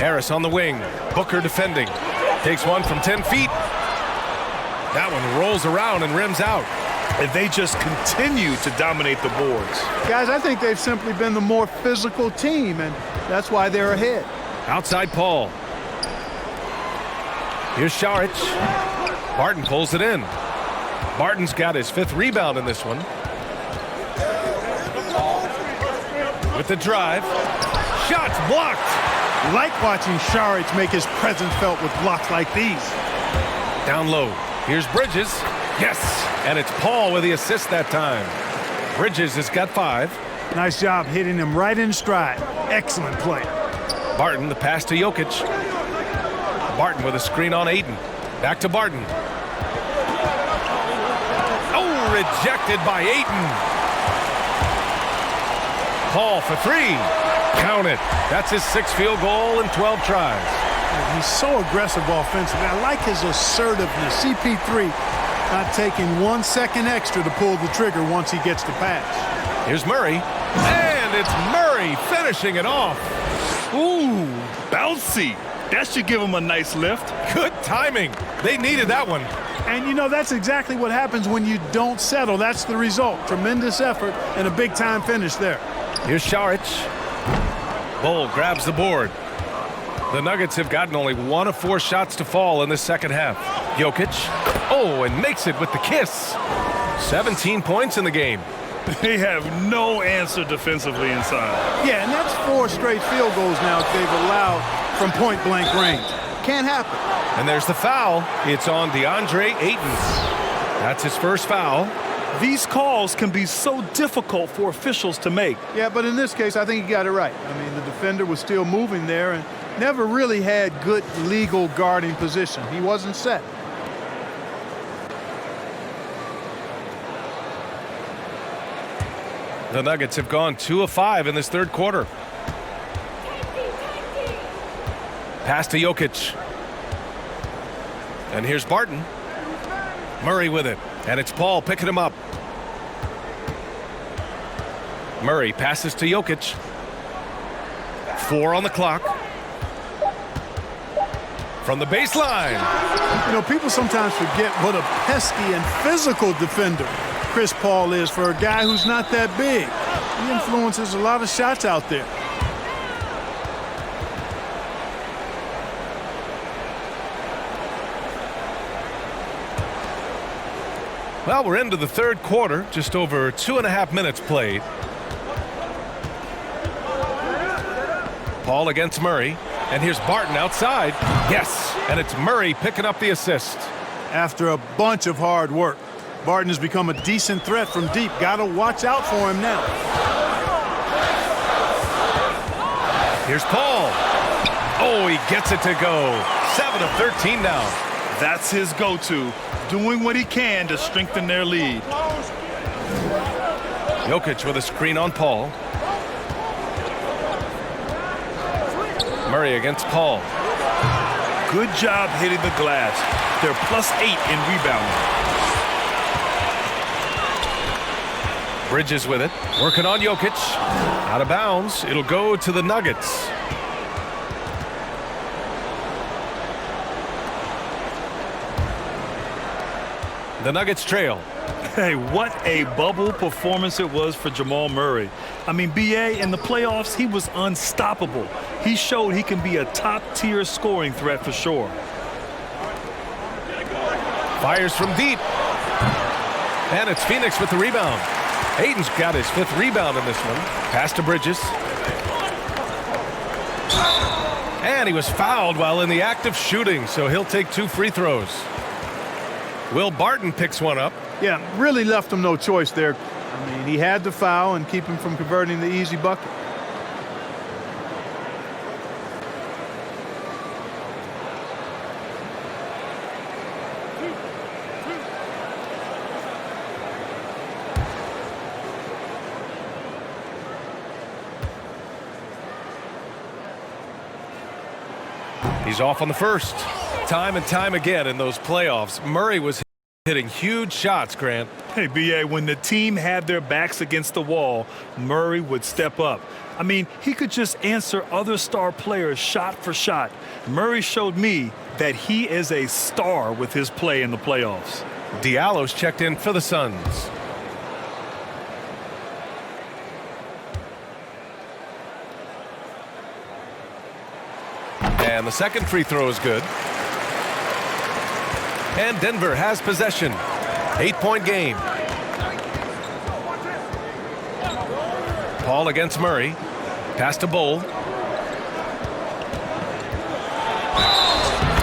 Harris on the wing. Booker defending. Takes one from 10 feet. That one rolls around and rims out. And they just continue to dominate the boards. Guys, I think they've simply been the more physical team, and that's why they're ahead. Outside Paul. Here's Saric. Barton pulls it in. Barton's got his 5th rebound in this one. With the drive. Shots blocked. Like watching Saric make his presence felt with blocks like these. Down low. Here's Bridges. Yes. And it's Paul with the assist that time. Bridges has got 5. Nice job hitting him right in stride. Excellent play. Barton, the pass to Jokic. Barton with a screen on Aiden. Back to Barton. Oh, rejected by Aiden. Paul for 3. Count it. That's his 6th field goal in 12 tries. He's so aggressive offensively. I like his assertiveness. CP3 not taking 1 second extra to pull the trigger once he gets the pass. Here's Murray. And it's Murray finishing it off. Ooh, bouncy. That should give him a nice lift. Good timing. They needed that one. And you know, that's exactly what happens when you don't settle. That's the result. Tremendous effort and a big-time finish there. Here's Saric. Bull grabs the board. The Nuggets have gotten only 1 of 4 shots to fall in the second half. Jokic. Oh, and makes it with the kiss. 17 points in the game. They have no answer defensively inside. Yeah, and that's 4 straight field goals now they've allowed from point-blank range. Can't happen. And there's the foul. It's on DeAndre Ayton. That's his first foul. These calls can be so difficult for officials to make. Yeah, but in this case, I think he got it right. I mean, the defender was still moving there and never really had good legal guarding position. He wasn't set. The Nuggets have gone 2 of 5 in this third quarter. Pass to Jokic. And here's Barton. Murray with it. And it's Paul picking him up. Murray passes to Jokic. 4 on the clock. From the baseline. You know, people sometimes forget what a pesky and physical defender Chris Paul is for a guy who's not that big. He influences a lot of shots out there. Well, we're into the third quarter, just over 2.5 minutes played. Paul against Murray, and here's Barton outside. Yes, and it's Murray picking up the assist. After a bunch of hard work, Barton has become a decent threat from deep. Got to watch out for him now. Here's Paul. Oh, he gets it to go. 7 of 13 now. That's his go-to, doing what he can to strengthen their lead. Jokic with a screen on Paul. Murray against Paul. Good job hitting the glass. They're +8 in rebounding. Bridges with it. Working on Jokic. Out of bounds. It'll go to the Nuggets. The Nuggets trail. Hey, what a bubble performance it was for Jamal Murray. I mean, BA, in the playoffs, he was unstoppable. He showed he can be a top-tier scoring threat for sure. Fires from deep. And it's Phoenix with the rebound. Hayden's got his 5th rebound in this one. Pass to Bridges. And he was fouled while in the act of shooting, so he'll take 2 free throws. Will Barton picks one up. Yeah, really left him no choice there. I mean, he had to foul and keep him from converting the easy bucket. He's off on the first. Time and time again in those playoffs, Murray was Hitting huge shots, Grant. Hey, B.A., when the team had their backs against the wall, Murray would step up. I mean, he could just answer other star players shot for shot. Murray showed me that he is a star with his play in the playoffs. Diallo's checked in for the Suns. And the second free throw is good. And Denver has possession. 8-point game. Paul against Murray. Pass to Bull.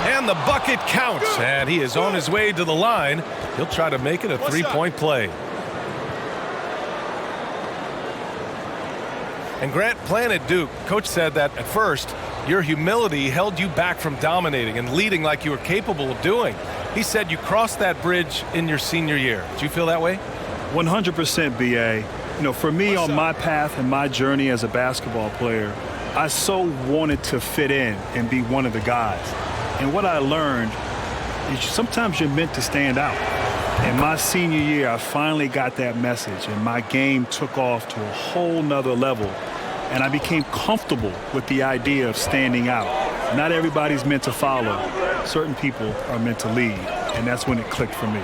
And the bucket counts. And he is on his way to the line. He'll try to make it a three-point play. And Grant, playing at Duke, coach said that at first, your humility held you back from dominating and leading like you were capable of doing. He said you crossed that bridge in your senior year. Do you feel that way? 100%, B.A. You know, for me on my path and my journey as a basketball player, I so wanted to fit in and be one of the guys. And what I learned is sometimes you're meant to stand out. In my senior year, I finally got that message, and my game took off to a whole nother level. And I became comfortable with the idea of standing out. Not everybody's meant to follow. Certain people are meant to lead, and that's when it clicked for me.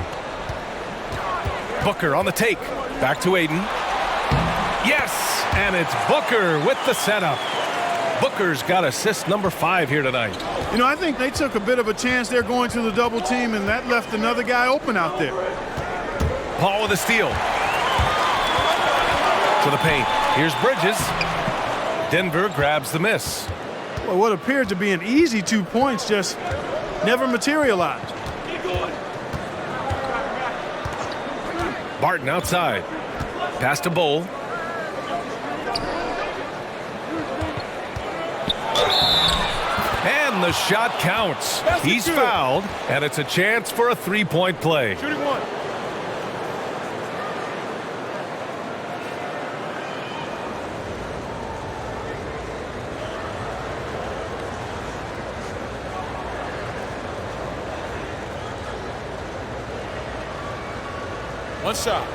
Booker on the take. Back to Aiden. Yes, and it's Booker with the setup. Booker's got assist number 5 here tonight. You know, I think they took a bit of a chance there going to the double team, and that left another guy open out there. Paul with a steal. To the paint. Here's Bridges. Denver grabs the miss. Well, what appeared to be an easy 2 points just never materialized. Barton outside. Pass to Bull. And the shot counts. He's fouled, and it's a chance for a three-point play. Shooting one. One shot.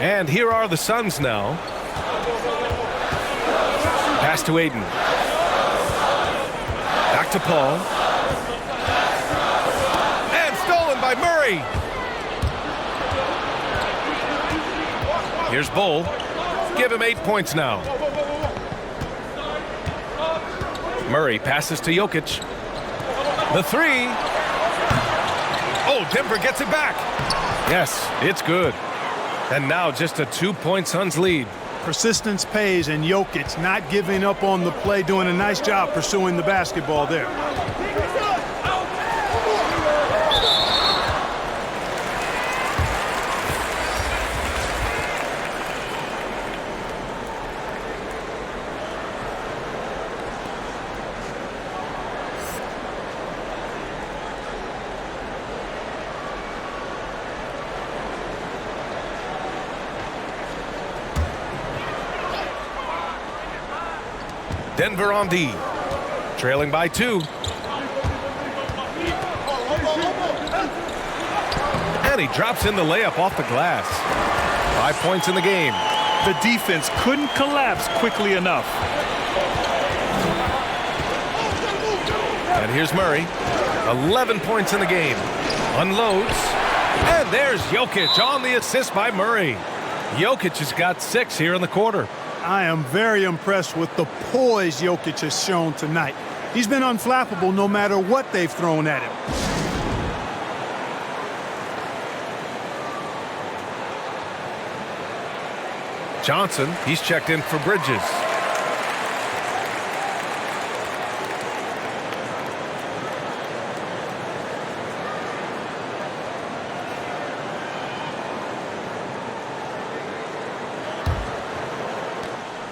And here are the Suns now. Pass to Aiden. Back to Paul. And stolen by Murray. Here's Bull. Give him 8 points now. Murray passes to Jokic. The three. Oh, Denver gets it back. Yes, it's good. And now just a 2-point Suns lead. Persistence pays, and Jokic not giving up on the play, doing a nice job pursuing the basketball there. Denver on D, trailing by 2. And he drops in the layup off the glass. 5 points in the game. The defense couldn't collapse quickly enough. And here's Murray. 11 points in the game. Unloads. And there's Jokic on the assist by Murray. Jokic has got 6 here in the quarter. I am very impressed with the poise Jokic has shown tonight. He's been unflappable no matter what they've thrown at him. Johnson, he's checked in for Bridges.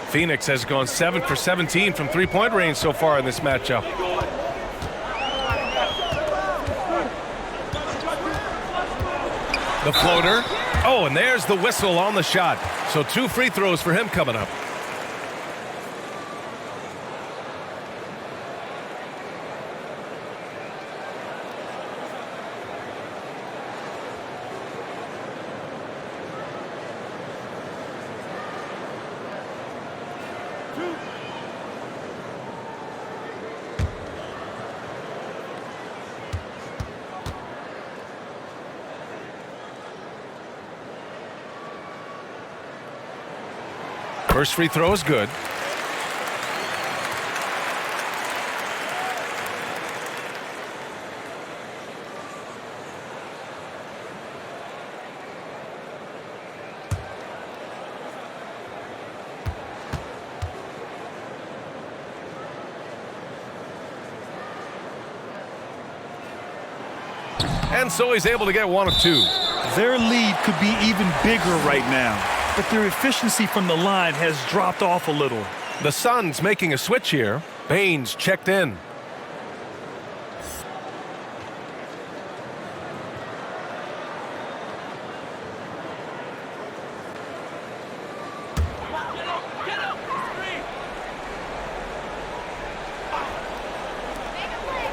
Phoenix has gone 7 for 17 from three-point range so far in this matchup. The floater, Oh, and there's the whistle on the shot. So 2 free throws for him coming up. First free throw is good. And so he's able to get 1 of 2. Their lead could be even bigger right now, but their efficiency from the line has dropped off a little. The Suns making a switch here. Baines checked in.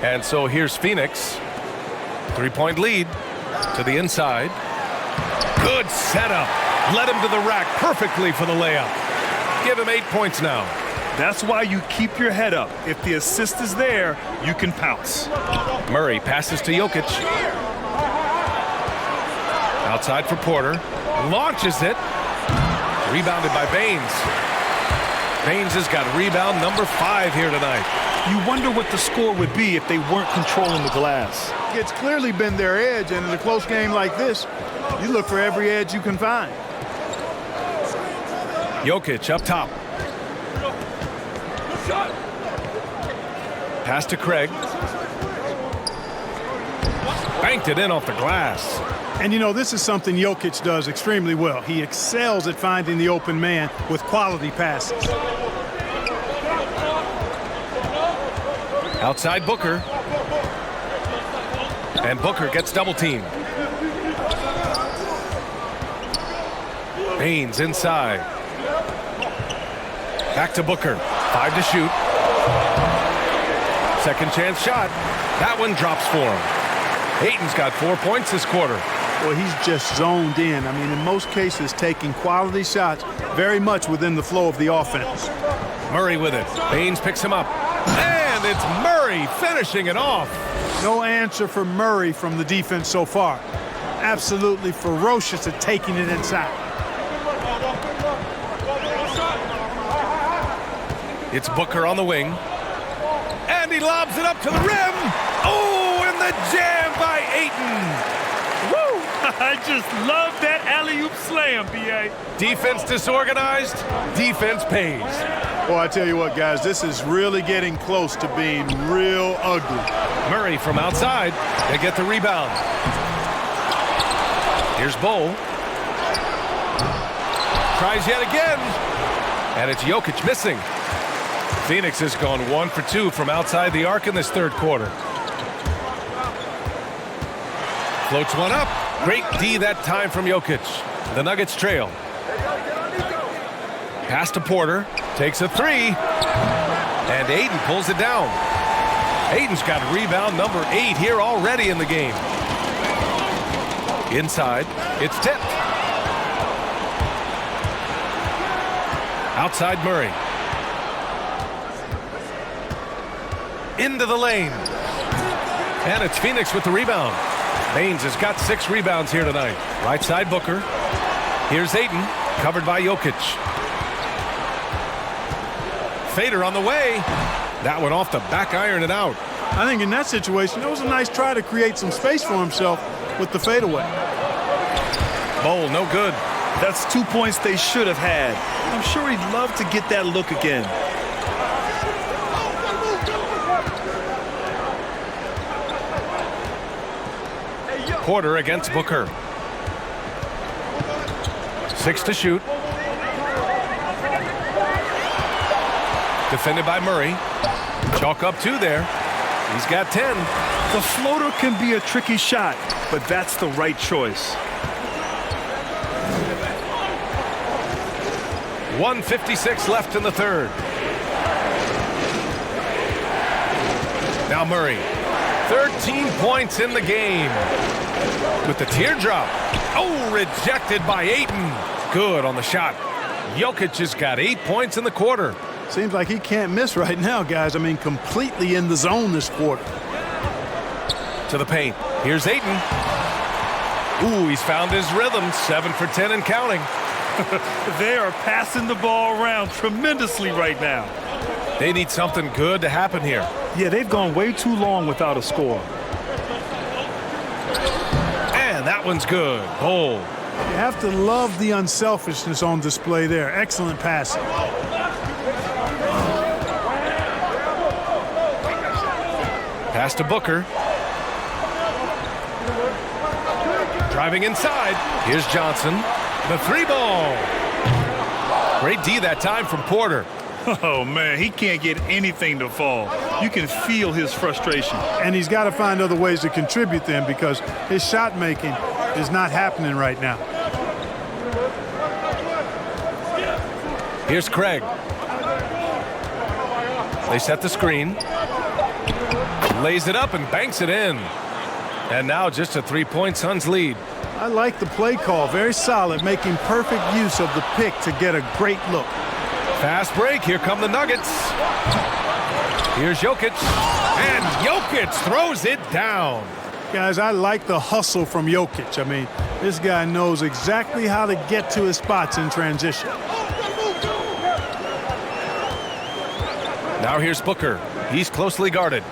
And so here's Phoenix. 3-point lead to the inside. Good setup. Led him to the rack perfectly for the layup. Give him 8 points now. That's why you keep your head up. If the assist is there, you can pounce. Murray passes to Jokic. Outside for Porter. Launches it. Rebounded by Baines. Baines has got rebound number 5 here tonight. You wonder what the score would be if they weren't controlling the glass. It's clearly been their edge, and in a close game like this, you look for every edge you can find. Jokic up top. Pass to Craig. Banked it in off the glass. And you know, this is something Jokic does extremely well. He excels at finding the open man with quality passes. Outside Booker. And Booker gets double teamed. Baines inside. Back to Booker. 5 to shoot. Second chance shot. That one drops for him. Ayton's got 4 points this quarter. Well, he's just zoned in. I mean, in most cases, taking quality shots very much within the flow of the offense. Murray with it. Baines picks him up. And it's Murray finishing it off. No answer for Murray from the defense so far. Absolutely ferocious at taking it inside. It's Booker on the wing. And he lobs it up to the rim. Oh, and the jam by Ayton. Woo! I just love that alley-oop slam, B.A. Defense disorganized, defense pays. Well, I tell you what, guys, this is really getting close to being real ugly. Murray from outside. They get the rebound. Here's Bull. Tries yet again. And it's Jokic missing. Phoenix has gone 1 for 2 from outside the arc in this third quarter. Floats one up. Great D that time from Jokic. The Nuggets trail. Pass to Porter. Takes a 3. And Ayton pulls it down. Ayton's got rebound number 8 here already in the game. Inside. It's tipped. Outside Murray. Into the lane. And it's Phoenix with the rebound. Baines has got 6 rebounds here tonight. Right side Booker. Here's Ayton, covered by Jokic. Fader on the way. That one off the back iron and out. I think in that situation, it was a nice try to create some space for himself with the fadeaway. Bowl, no good. That's 2 points they should have had. I'm sure he'd love to get that look again. Porter against Booker. 6 to shoot. Defended by Murray. Chalk up 2 there. He's got 10. The floater can be a tricky shot, but that's the right choice. 1:56 left in the third. Now Murray. 13 points in the game. With the teardrop. Oh, rejected by Ayton. Good on the shot. Jokic has got 8 points in the quarter. Seems like he can't miss right now, guys. I mean, completely in the zone this quarter. To the paint. Here's Ayton. Ooh, he's found his rhythm. 7 for 10 and counting. They are passing the ball around tremendously right now. They need something good to happen here. Yeah, they've gone way too long without a score. And that one's good. Bold. You have to love the unselfishness on display there. Excellent passing. Pass to Booker. Driving inside. Here's Johnson. The three ball. Great D that time from Porter. Oh, man, he can't get anything to fall. You can feel his frustration. And he's got to find other ways to contribute then because his shot making is not happening right now. Here's Craig. They set the screen. Lays it up and banks it in. And now just a three-point Suns lead. I like the play call. Very solid, making perfect use of the pick to get a great look. Fast break. Here come the Nuggets. Here's Jokic. And Jokic throws it down. Guys, I like the hustle from Jokic. I mean, this guy knows exactly how to get to his spots in transition. Now here's Booker. He's closely guarded.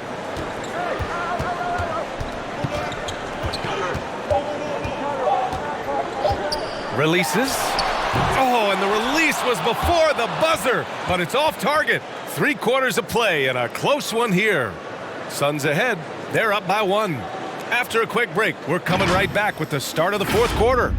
Releases. Oh, and the release was before the buzzer, but it's off target. 3/4 of play and a close one here. Suns ahead. They're up by 1. After a quick break, we're coming right back with the start of the fourth quarter.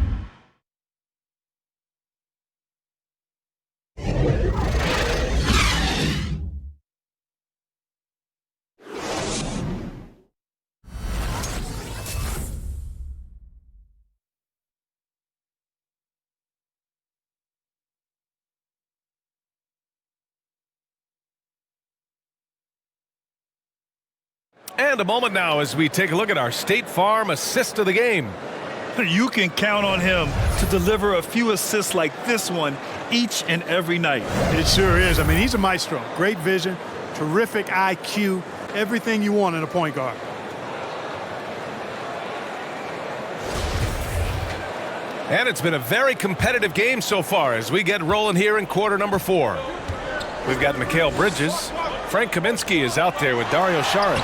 And a moment now as we take a look at our State Farm assist of the game. You can count on him to deliver a few assists like this one each and every night. It sure is. I mean, he's a maestro. Great vision, terrific IQ, everything you want in a point guard. And it's been a very competitive game so far as we get rolling here in quarter number 4. We've got Mikal Bridges. Frank Kaminsky is out there with Dario Saric.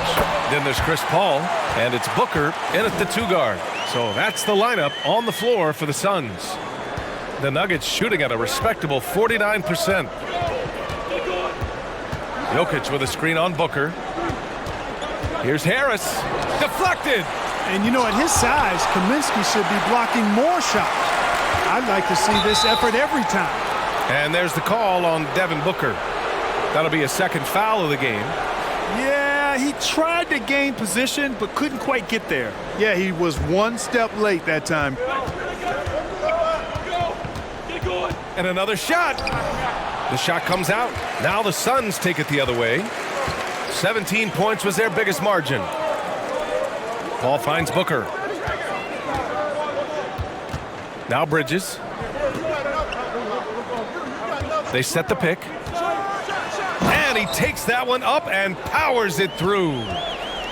Then there's Chris Paul, and it's Booker in at the 2 guard. So that's the lineup on the floor for the Suns. The Nuggets shooting at a respectable 49%. Jokic with a screen on Booker. Here's Harris. Deflected. And you know, at his size, Kaminsky should be blocking more shots. I'd like to see this effort every time. And there's the call on Devin Booker. That'll be a second foul of the game. Yeah, he tried to gain position, but couldn't quite get there. Yeah, he was one step late that time. And another shot. The shot comes out. Now the Suns take it the other way. 17 points was their biggest margin. Ball finds Booker. Now Bridges. They set the pick. And he takes that one up and powers it through.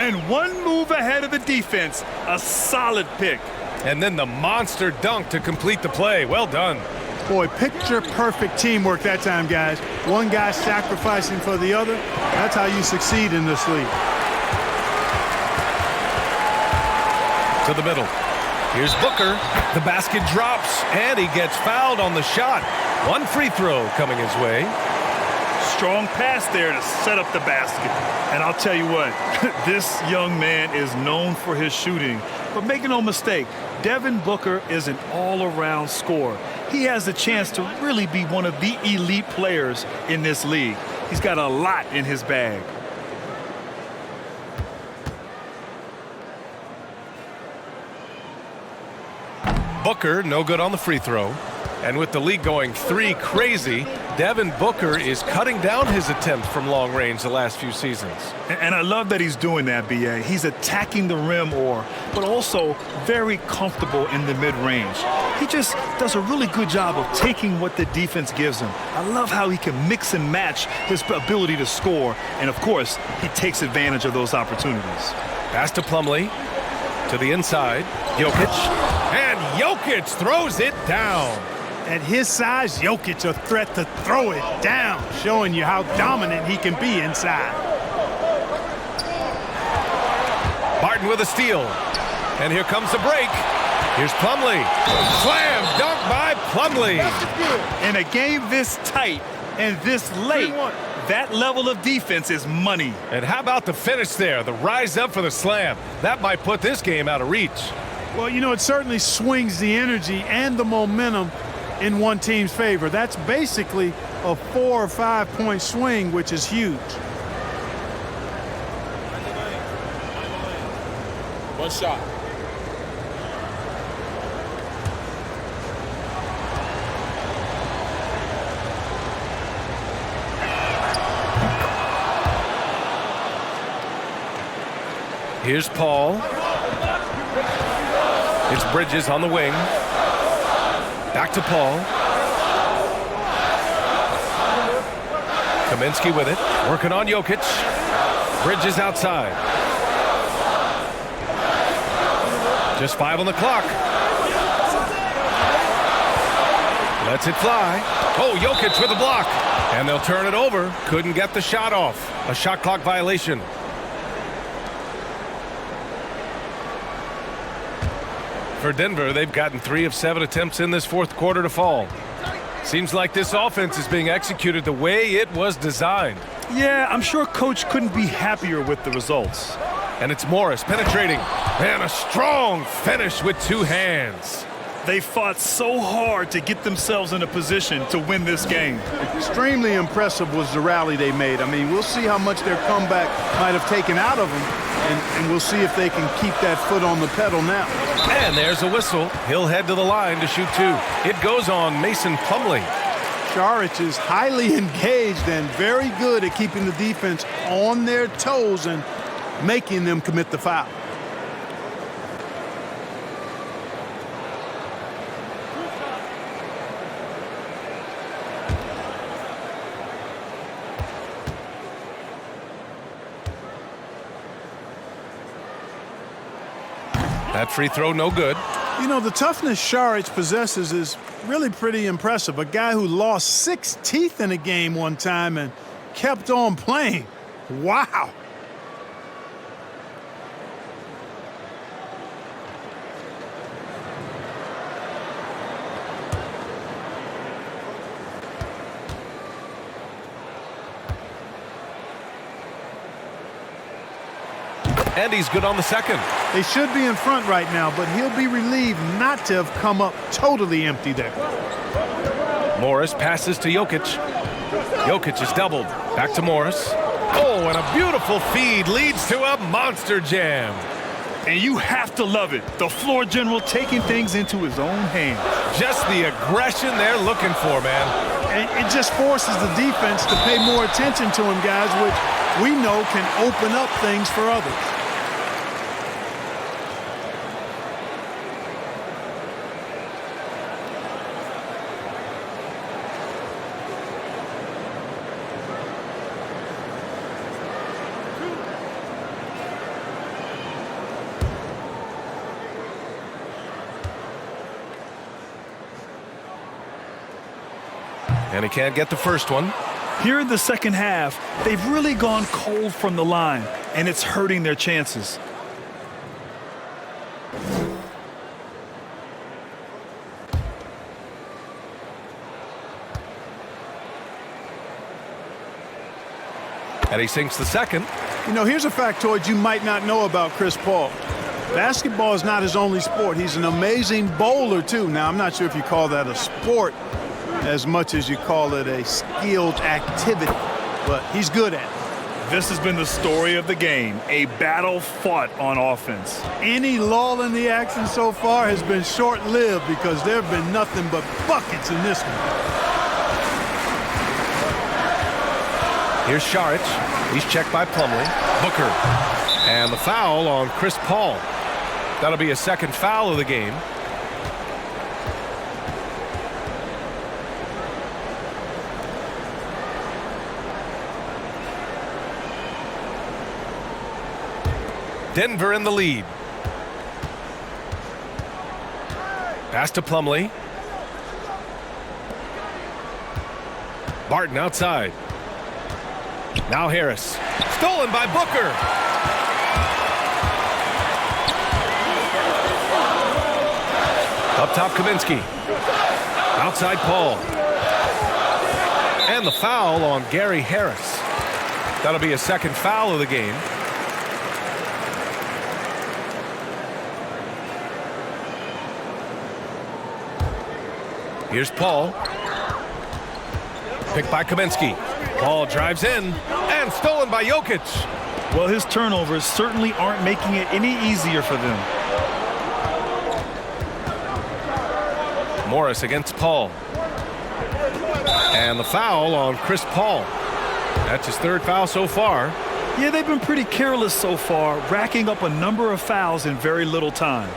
And one move ahead of the defense. A solid pick. And then the monster dunk to complete the play. Well done. Boy, picture-perfect teamwork that time, guys. One guy sacrificing for the other. That's how you succeed in this league. To the middle. Here's Booker. The basket drops, and he gets fouled on the shot. One free throw coming his way. Strong pass there to set up the basket. And I'll tell you what, this young man is known for his shooting. But make no mistake, Devin Booker is an all-around scorer. He has a chance to really be one of the elite players in this league. He's got a lot in his bag. Booker, no good on the free throw. And with the league going 3 crazy, Devin Booker is cutting down his attempts from long range the last few seasons. And I love that he's doing that, B.A. He's attacking the rim but also very comfortable in the mid-range. He just does a really good job of taking what the defense gives him. I love how he can mix and match his ability to score. And, of course, he takes advantage of those opportunities. Pass to Plumlee. To the inside. Jokic. And Jokic throws it down. At his size, Jokic a threat to throw it down, showing you how dominant he can be inside. Barton with a steal. And here comes the break. Here's Plumlee. Slam dunk by Plumlee. In a game this tight and this late, that level of defense is money. And how about the finish there? The rise up for the slam. That might put this game out of reach. Well, you know, it certainly swings the energy and the momentum in one team's favor. That's basically a 4 or 5 point swing, which is huge. One shot. Here's Paul. It's Bridges on the wing. Back to Paul. Kaminsky with it. Working on Jokic. Bridges outside. Just 5 on the clock. Lets it fly. Oh, Jokic with a block. And they'll turn it over. Couldn't get the shot off. A shot clock violation. For Denver, they've gotten 3 of 7 attempts in this fourth quarter to fall. Seems like this offense is being executed the way it was designed. Yeah, I'm sure Coach couldn't be happier with the results. And it's Morris penetrating. And a strong finish with 2 hands. They fought so hard to get themselves in a position to win this game. Extremely impressive was the rally they made. I mean, we'll see how much their comeback might have taken out of them, and we'll see if they can keep that foot on the pedal now. And there's a whistle. He'll head to the line to shoot 2. It goes on Mason Plumlee. Saric is highly engaged and very good at keeping the defense on their toes and making them commit the foul. That free throw no good. You know, the toughness Saric possesses is really pretty impressive. A guy who lost 6 teeth in a game one time and kept on playing. Wow. And he's good on the second. They should be in front right now, but he'll be relieved not to have come up totally empty there. Morris passes to Jokic. Jokic is doubled. Back to Morris. Oh, and a beautiful feed leads to a monster jam. And you have to love it. The floor general taking things into his own hands. Just the aggression they're looking for, man. And it just forces the defense to pay more attention to him, guys, which we know can open up things for others. And he can't get the first one. Here in the second half, they've really gone cold from the line, and it's hurting their chances. And he sinks the second. You know, here's a factoid you might not know about Chris Paul. Basketball is not his only sport. He's an amazing bowler, too. Now, I'm not sure if you call that a sport as much as you call it a skilled activity, but he's good at it. This has been the story of the game, a battle fought on offense. Any lull in the action so far has been short-lived because there have been nothing but buckets in this one. Here's Saric. He's checked by Plumlee. Booker. And the foul on Chris Paul. That'll be a second foul of the game. Denver in the lead. Pass to Plumlee. Barton outside. Now Harris. Stolen by Booker. Up top, Kaminsky. Outside, Paul. And the foul on Gary Harris. That'll be a second foul of the game. Here's Paul. Picked by Kaminsky. Paul drives in and stolen by Jokic. Well, his turnovers certainly aren't making it any easier for them. Morris against Paul. And the foul on Chris Paul. That's his third foul so far. Yeah, they've been pretty careless so far, racking up a number of fouls in very little time.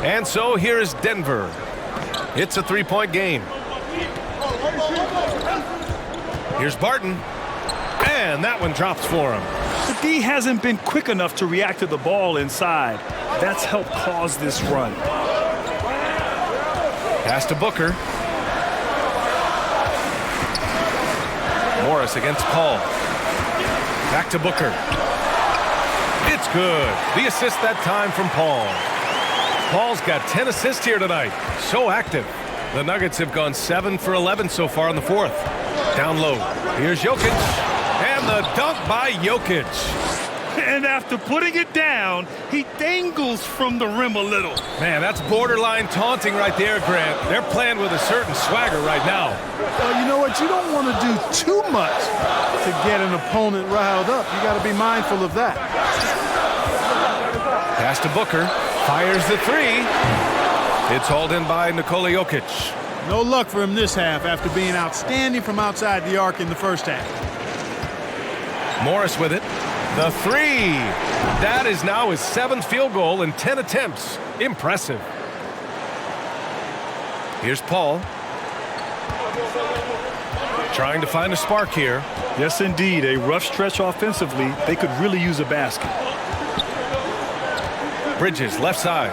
And so here is Denver. It's a three-point game. Here's Barton. And that one drops for him. The D hasn't been quick enough to react to the ball inside. That's helped cause this run. Pass to Booker. Morris against Paul. Back to Booker. It's good. The assist that time from Paul. Paul's got 10 assists here tonight. So active. The Nuggets have gone 7 for 11 so far in the fourth. Down low. Here's Jokic. And the dunk by Jokic. And after putting it down, he dangles from the rim a little. Man, that's borderline taunting right there, Grant. They're playing with a certain swagger right now. Well, you know what? You don't want to do too much to get an opponent riled up. You got to be mindful of that. Pass to Booker. Fires the three. It's hauled in by Nikola Jokic. No luck for him this half after being outstanding from outside the arc in the first half. Morris with it. The three. That is now his 7th field goal in 10 attempts. Impressive. Here's Paul. Trying to find a spark here. Yes, indeed. A rough stretch offensively. They could really use a basket. Bridges, left side.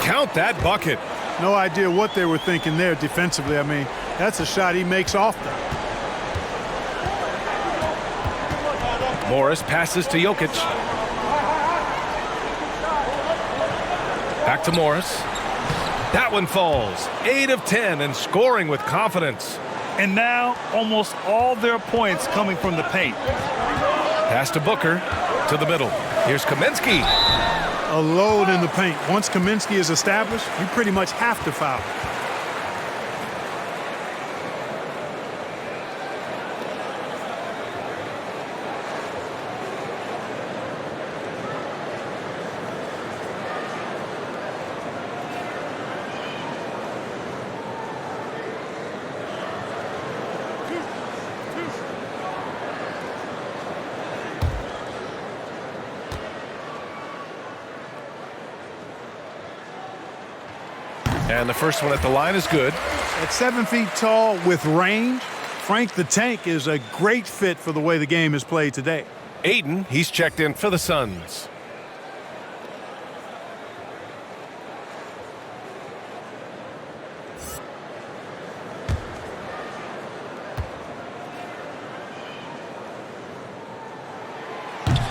Count that bucket. No idea what they were thinking there defensively. I mean, that's a shot he makes often. Morris passes to Jokic. Back to Morris. That one falls. 8 of 10 and scoring with confidence. And now almost all their points coming from the paint. Pass to Booker to the middle. Here's Kaminsky. A load in the paint. Once Kaminsky is established, you pretty much have to foul. And the first one at the line is good. At 7 feet tall with range, Frank the Tank is a great fit for the way the game is played today. Aiden, he's checked in for the Suns.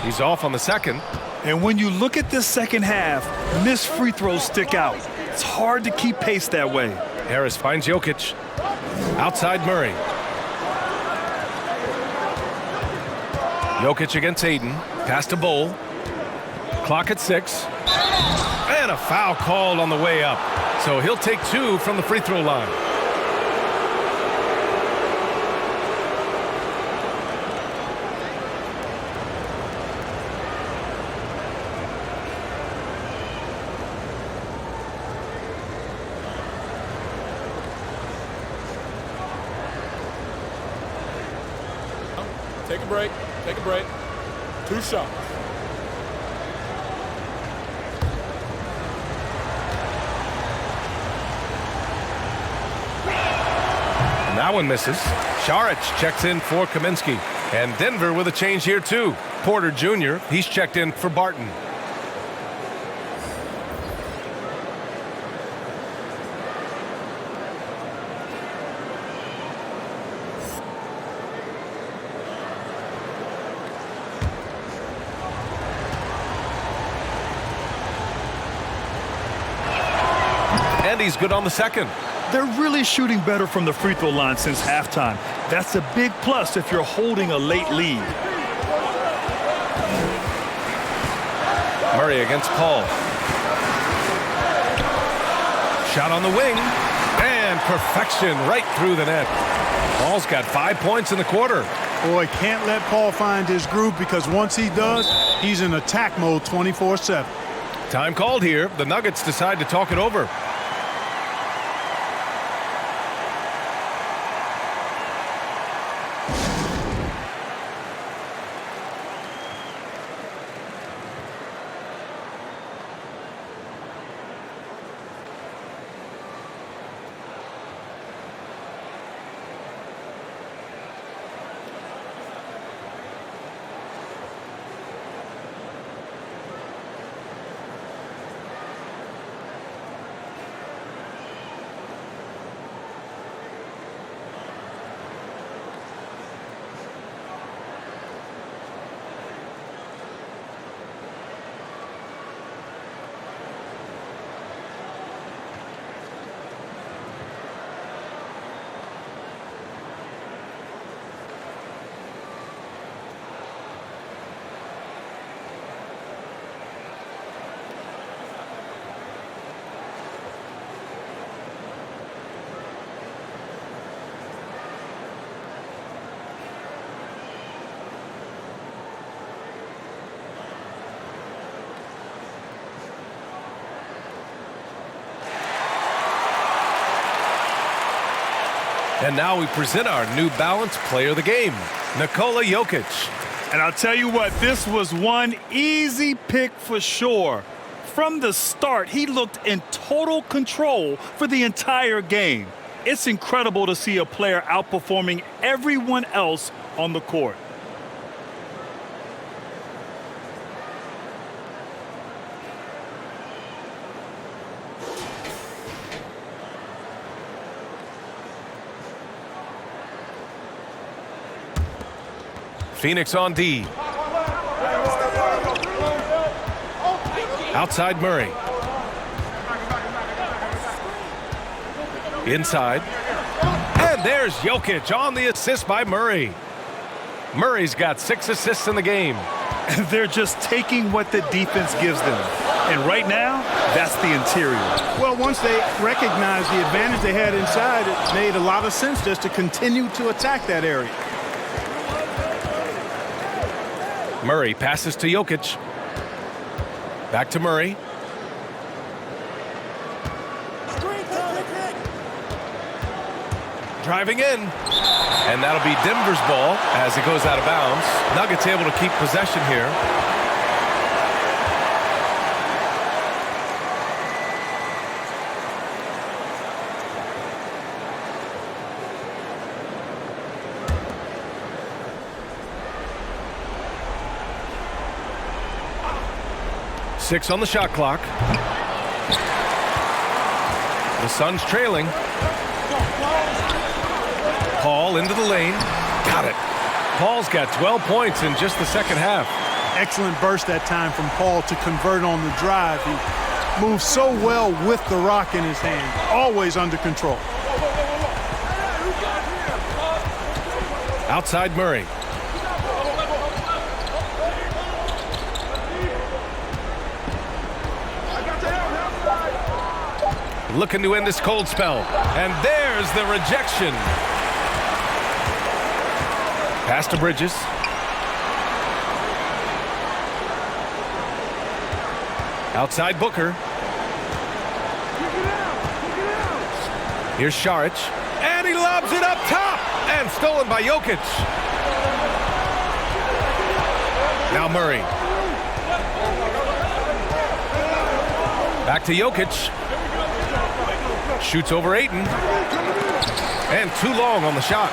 He's off on the second. And when you look at this second half, missed free throws stick out. It's hard to keep pace that way. Harris finds Jokic. Outside Murray. Jokic against Aiden. Pass to Bowl. Clock at 6. And a foul called on the way up. So he'll take 2 from the free throw line. Take a break. Take a break. 2 shots. And that one misses. Saric checks in for Kaminsky. And Denver with a change here too. Porter Jr., he's checked in for Barton. And he's good on the second. They're really shooting better from the free throw line since halftime. That's a big plus if you're holding a late lead. Murray against Paul. Shot on the wing. And perfection right through the net. Paul's got 5 points in the quarter. Boy, can't let Paul find his groove, because once he does, he's in attack mode 24/7. Time called here. The Nuggets decide to talk it over. And now we present our New Balance Player of the Game, Nikola Jokic. And I'll tell you what, this was one easy pick for sure. From the start, he looked in total control for the entire game. It's incredible to see a player outperforming everyone else on the court. Phoenix on D. Outside Murray. Inside. And there's Jokic on the assist by Murray. Murray's got 6 assists in the game. They're just taking what the defense gives them. And right now, that's the interior. Well, once they recognized the advantage they had inside, it made a lot of sense just to continue to attack that area. Murray passes to Jokic. Back to Murray. Driving in. And that'll be Denver's ball as it goes out of bounds. Nuggets able to keep possession here. Six on the shot clock. The Suns trailing. Paul into the lane. Got it. Paul's got 12 points in just the second half. Excellent burst that time from Paul to convert on the drive. He moves so well with the rock in his hand. Always under control. Outside Murray. looking to end this cold spell. And there's the rejection. Pass to Bridges. Outside Booker. Here's Šarić. And he lobs it up top. And stolen by Jokic. Now Murray. Back to Jokic. Shoots over Ayton. And too long on the shot.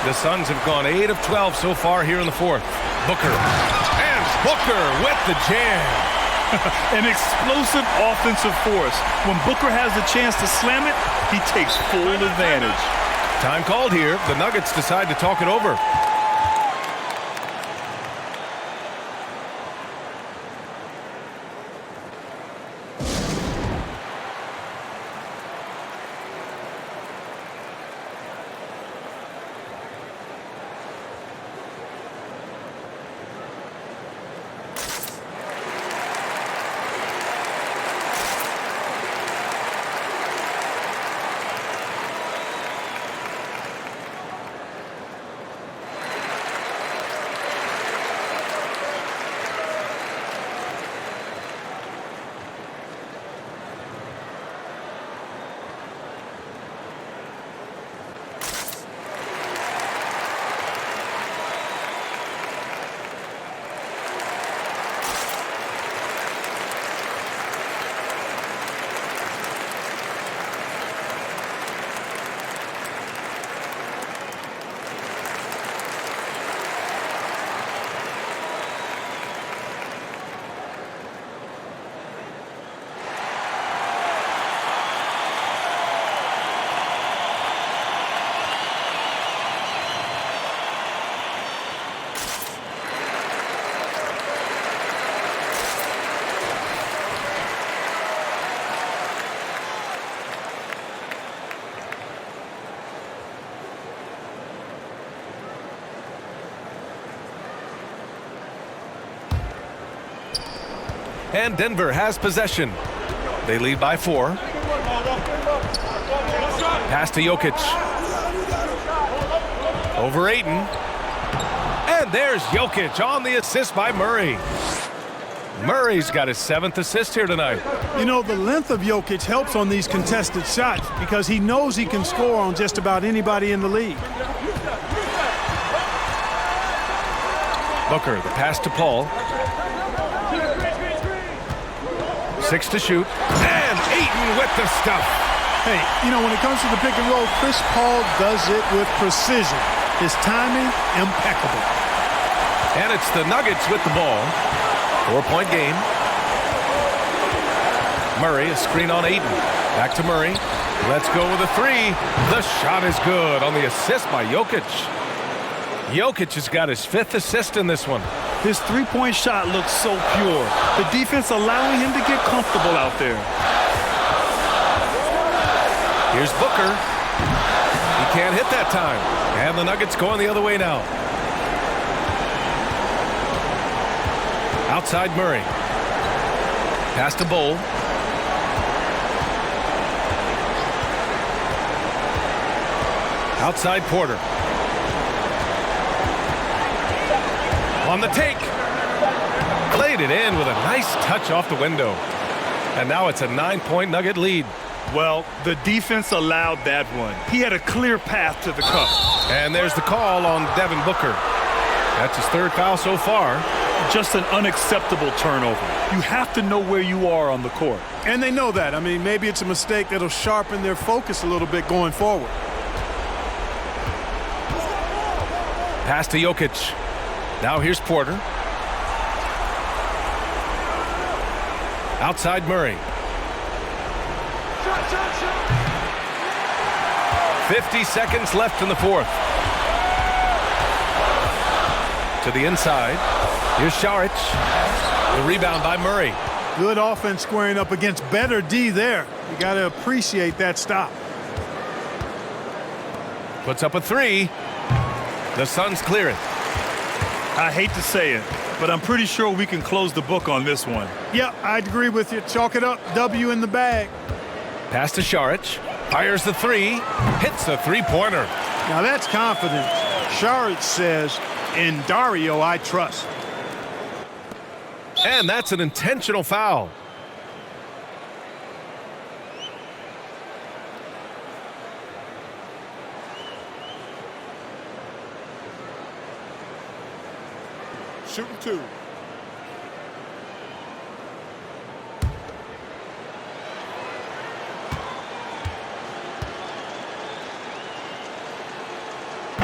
The Suns have gone 8 of 12 so far here in the fourth. Booker. And Booker with the jam. An explosive offensive force. When Booker has the chance to slam it, he takes full advantage. Time called here. The Nuggets decide to talk it over. And Denver has possession. They lead by 4. Pass to Jokic. Over Ayton. And there's Jokic on the assist by Murray. Murray's got his 7th assist here tonight. You know, the length of Jokic helps on these contested shots because he knows he can score on just about anybody in the league. Booker, the pass to Paul. 6 to shoot. And Ayton with the stuff. Hey, you know, when it comes to the pick and roll, Chris Paul does it with precision. His timing, impeccable. And it's the Nuggets with the ball. 4-point game. Murray, a screen on Ayton. Back to Murray. Let's go with a 3. The shot is good on the assist by Jokic. Jokic has got his 5th assist in this one. His three-point shot looks so pure. The defense allowing him to get comfortable out there. Here's Booker. He can't hit that time. And the Nuggets going the other way now. Outside Murray. Pass to Bowl. Outside Porter. On the take. Played it in with a nice touch off the window. And now it's a 9-point Nugget lead. Well, the defense allowed that one. He had a clear path to the cup. And there's the call on Devin Booker. That's his 3rd foul so far. Just an unacceptable turnover. You have to know where you are on the court. And they know that. I mean, maybe it's a mistake that'll sharpen their focus a little bit going forward. Pass to Jokic. Now here's Porter. Outside Murray. 50 seconds left in the 4th. To the inside. Here's Šarić. The rebound by Murray. Good offense squaring up against better D there. You got to appreciate that stop. Puts up a 3. The Suns clear it. I hate to say it, but I'm pretty sure we can close the book on this one. Yeah, I'd agree with you. Chalk it up. W in the bag. Pass to Šarić. Fires the three. Hits the three-pointer. Now that's confidence. Šarić says, in Dario, I trust. And that's an intentional foul. Shooting 2.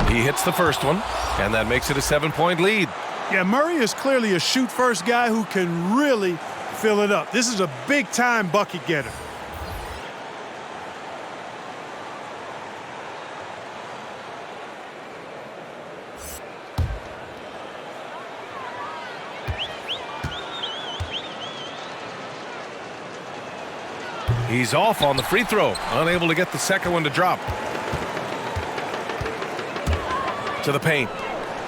He hits the first one, and that makes it a 7-point lead. Yeah, Murray is clearly a shoot-first guy who can really fill it up. This is a big-time bucket getter. He's off on the free throw, unable to get the second one to drop. To the paint.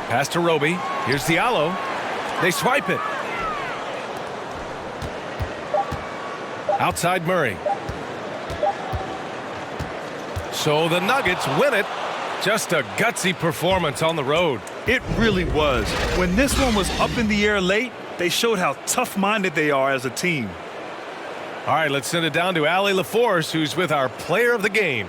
Pass to Roby. Here's Diallo. They swipe it. Outside Murray. So the Nuggets win it. Just a gutsy performance on the road. It really was. When this one was up in the air late, they showed how tough-minded they are as a team. All right, let's send it down to Allie LaForce, who's with our player of the game.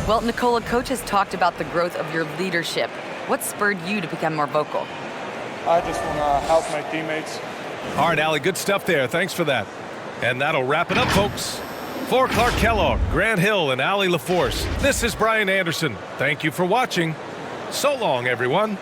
Well, Nicola, coach has talked about the growth of your leadership. What spurred you to become more vocal? I just want to help my teammates. All right, Allie, good stuff there. Thanks for that. And that'll wrap it up, folks. For Clark Kellogg, Grant Hill, and Allie LaForce, this is Brian Anderson. Thank you for watching. So long, everyone.